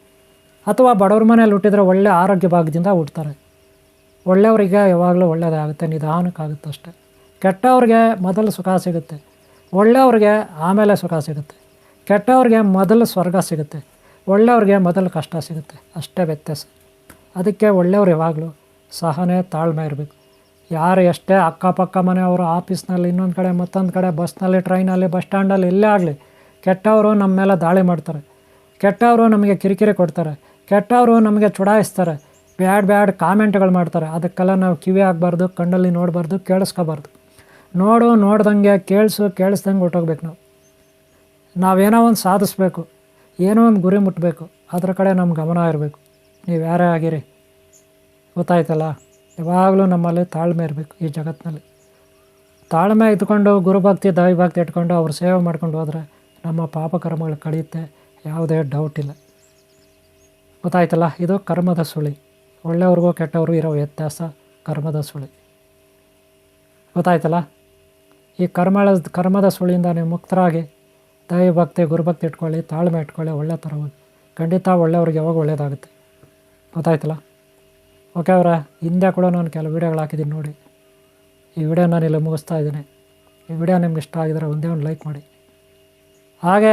ಅಥವಾ ಬಡವ್ರ ಮನೇಲಿ ಹುಟ್ಟಿದ್ರೆ ಒಳ್ಳೆ ಆರೋಗ್ಯ ಭಾಗದಿಂದ ಹುಡ್ತಾರೆ. ಒಳ್ಳೆಯವರಿಗೆ ಯಾವಾಗಲೂ ಒಳ್ಳೆಯದಾಗುತ್ತೆ, ನಿಧಾನಕ್ಕಾಗುತ್ತೆ ಅಷ್ಟೆ. ಕೆಟ್ಟವ್ರಿಗೆ ಮೊದಲು ಸುಖ ಸಿಗುತ್ತೆ, ಒಳ್ಳೆಯವ್ರಿಗೆ ಆಮೇಲೆ ಸುಖ ಸಿಗುತ್ತೆ. ಕೆಟ್ಟವ್ರಿಗೆ ಮೊದಲು ಸ್ವರ್ಗ ಸಿಗುತ್ತೆ, ಒಳ್ಳೆಯವ್ರಿಗೆ ಮೊದಲು ಕಷ್ಟ ಸಿಗುತ್ತೆ, ಅಷ್ಟೇ ವ್ಯತ್ಯಾಸ. ಅದಕ್ಕೆ ಒಳ್ಳೆಯವ್ರು ಯಾವಾಗಲೂ ಸಹನೆ ತಾಳ್ಮೆ ಇರಬೇಕು. ಯಾರು ಎಷ್ಟೇ ಅಕ್ಕಪಕ್ಕ ಮನೆಯವರು, ಆಫೀಸ್ನಲ್ಲಿ, ಇನ್ನೊಂದು ಕಡೆ ಮತ್ತೊಂದು ಕಡೆ, ಬಸ್ನಲ್ಲಿ, ಟ್ರೈನಲ್ಲಿ, ಬಸ್ ಸ್ಟ್ಯಾಂಡಲ್ಲಿ, ಎಲ್ಲೇ ಆಗಲಿ ಕೆಟ್ಟವರು ನಮ್ಮ ಮೇಲೆ ದಾಳಿ ಮಾಡ್ತಾರೆ, ಕೆಟ್ಟವರು ನಮಗೆ ಕಿರಿಕಿರಿ ಕೊಡ್ತಾರೆ, ಕೆಟ್ಟವರು ನಮಗೆ ಚುಡಾಯಿಸ್ತಾರೆ, ಬ್ಯಾಡ್ ಕಾಮೆಂಟ್ಗಳು ಮಾಡ್ತಾರೆ. ಅದಕ್ಕೆಲ್ಲ ನಾವು ಕಿವಿ ಆಗಬಾರ್ದು, ಕಣ್ಣಲ್ಲಿ ನೋಡಬಾರ್ದು, ಕೇಳಿಸ್ಕೋಬಾರ್ದು. ನೋಡ್ದಂಗೆ ಕೇಳಿಸ್ದಂಗೆ ಹೊಟ್ಟೋಗ್ಬೇಕು. ನಾವೇನೋ ಒಂದು ಸಾಧಿಸ್ಬೇಕು, ಏನೋ ಒಂದು ಗುರಿ ಮುಟ್ಟಬೇಕು, ಅದ್ರ ಕಡೆ ನಮ್ಮ ಗಮನ ಇರಬೇಕು. ನೀವು ಯಾರೇ ಆಗಿರಿ, ಗೊತ್ತಾಯ್ತಲ್ಲ. ಯಾವಾಗಲೂ ನಮ್ಮಲ್ಲಿ ತಾಳ್ಮೆ ಇರಬೇಕು. ಈ ಜಗತ್ತಿನಲ್ಲಿ ತಾಳ್ಮೆ ಇಟ್ಕೊಂಡು, ಗುರುಭಕ್ತಿ ದೈವಭಕ್ತಿ ಇಟ್ಕೊಂಡು ಅವ್ರ ಸೇವೆ ಮಾಡ್ಕೊಂಡು ಹೋದರೆ ನಮ್ಮ ಪಾಪಕರ್ಮಗಳು ಕಳೆಯುತ್ತೆ, ಯಾವುದೇ ಡೌಟ್ ಇಲ್ಲ. ಗೊತ್ತಾಯ್ತಲ್ಲ. ಇದು ಕರ್ಮದ ಸುಳಿ. ಒಳ್ಳೆಯವ್ರಿಗೂ ಕೆಟ್ಟವ್ರಿಗೂ ಇರೋ ವ್ಯತ್ಯಾಸ ಕರ್ಮದ ಸುಳಿ. ಗೊತ್ತಾಯ್ತಲ್ಲ. ಈ ಕರ್ಮದ ಸುಳಿಯಿಂದ ನೀವು ಮುಕ್ತರಾಗಿ ದೈವಭಕ್ತಿ ಗುರುಭಕ್ತಿ ಇಟ್ಕೊಳ್ಳಿ, ತಾಳ್ಮೆ ಇಟ್ಕೊಳ್ಳಿ, ಒಳ್ಳೆ ಥರ ಹೋಗಿ ಖಂಡಿತ ಒಳ್ಳೆಯವ್ರಿಗೆ ಯಾವಾಗ ಒಳ್ಳೆಯದಾಗುತ್ತೆ. ಗೊತ್ತಾಯ್ತಲ್ಲ. ಓಕೆ ಅವರ ಹಿಂದೆ ಕೂಡ ನಾನು ಕೆಲವು ವೀಡಿಯೋಗಳು ಹಾಕಿದ್ದೀನಿ ನೋಡಿ. ಈ ವಿಡಿಯೋ ನಾನು ಇಲ್ಲಿ ಮುಗಿಸ್ತಾ ಇದ್ದೀನಿ. ಈ ವಿಡಿಯೋ ನಿಮ್ಗೆ ಇಷ್ಟ ಆಗಿದರೆ ಒಂದೇ ಒಂದು ಲೈಕ್ ಮಾಡಿ. ಹಾಗೆ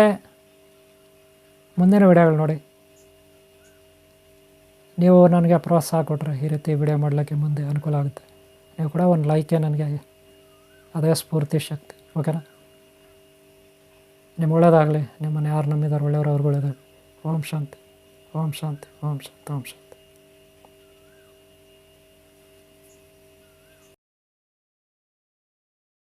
ಮುಂದಿನ ವಿಡಿಯೋಗಳು ನೋಡಿ. ನೀವು ನನಗೆ ಪ್ರೋತ್ಸಾಹ ಕೊಟ್ಟರೆ ಈ ರೀತಿ ವಿಡಿಯೋ ಮಾಡಲಿಕ್ಕೆ ಮುಂದೆ ಅನುಕೂಲ ಆಗುತ್ತೆ. ನೀವು ಕೂಡ ಒಂದು ಲೈಕೇ ನನಗೆ ಅದೇ ಸ್ಫೂರ್ತಿ ಶಕ್ತಿ. ಓಕೆನಾ. ನಿಮ್ಮ ಒಳ್ಳೆಯದಾಗಲಿ. ನಿಮ್ಮನ್ನು ಯಾರು ನಂಬಿದಾರೆ ಒಳ್ಳೆಯವರು, ಅವ್ರಿಗೆ ಒಳ್ಳೆಯದಾಗಲಿ. ಓಂ ಶಾಂತಿ, ಓಂ ಶಾಂತಿ, ಓಂ ಶಾಂತಿ, ಓಂ ಶಾಂತಿ.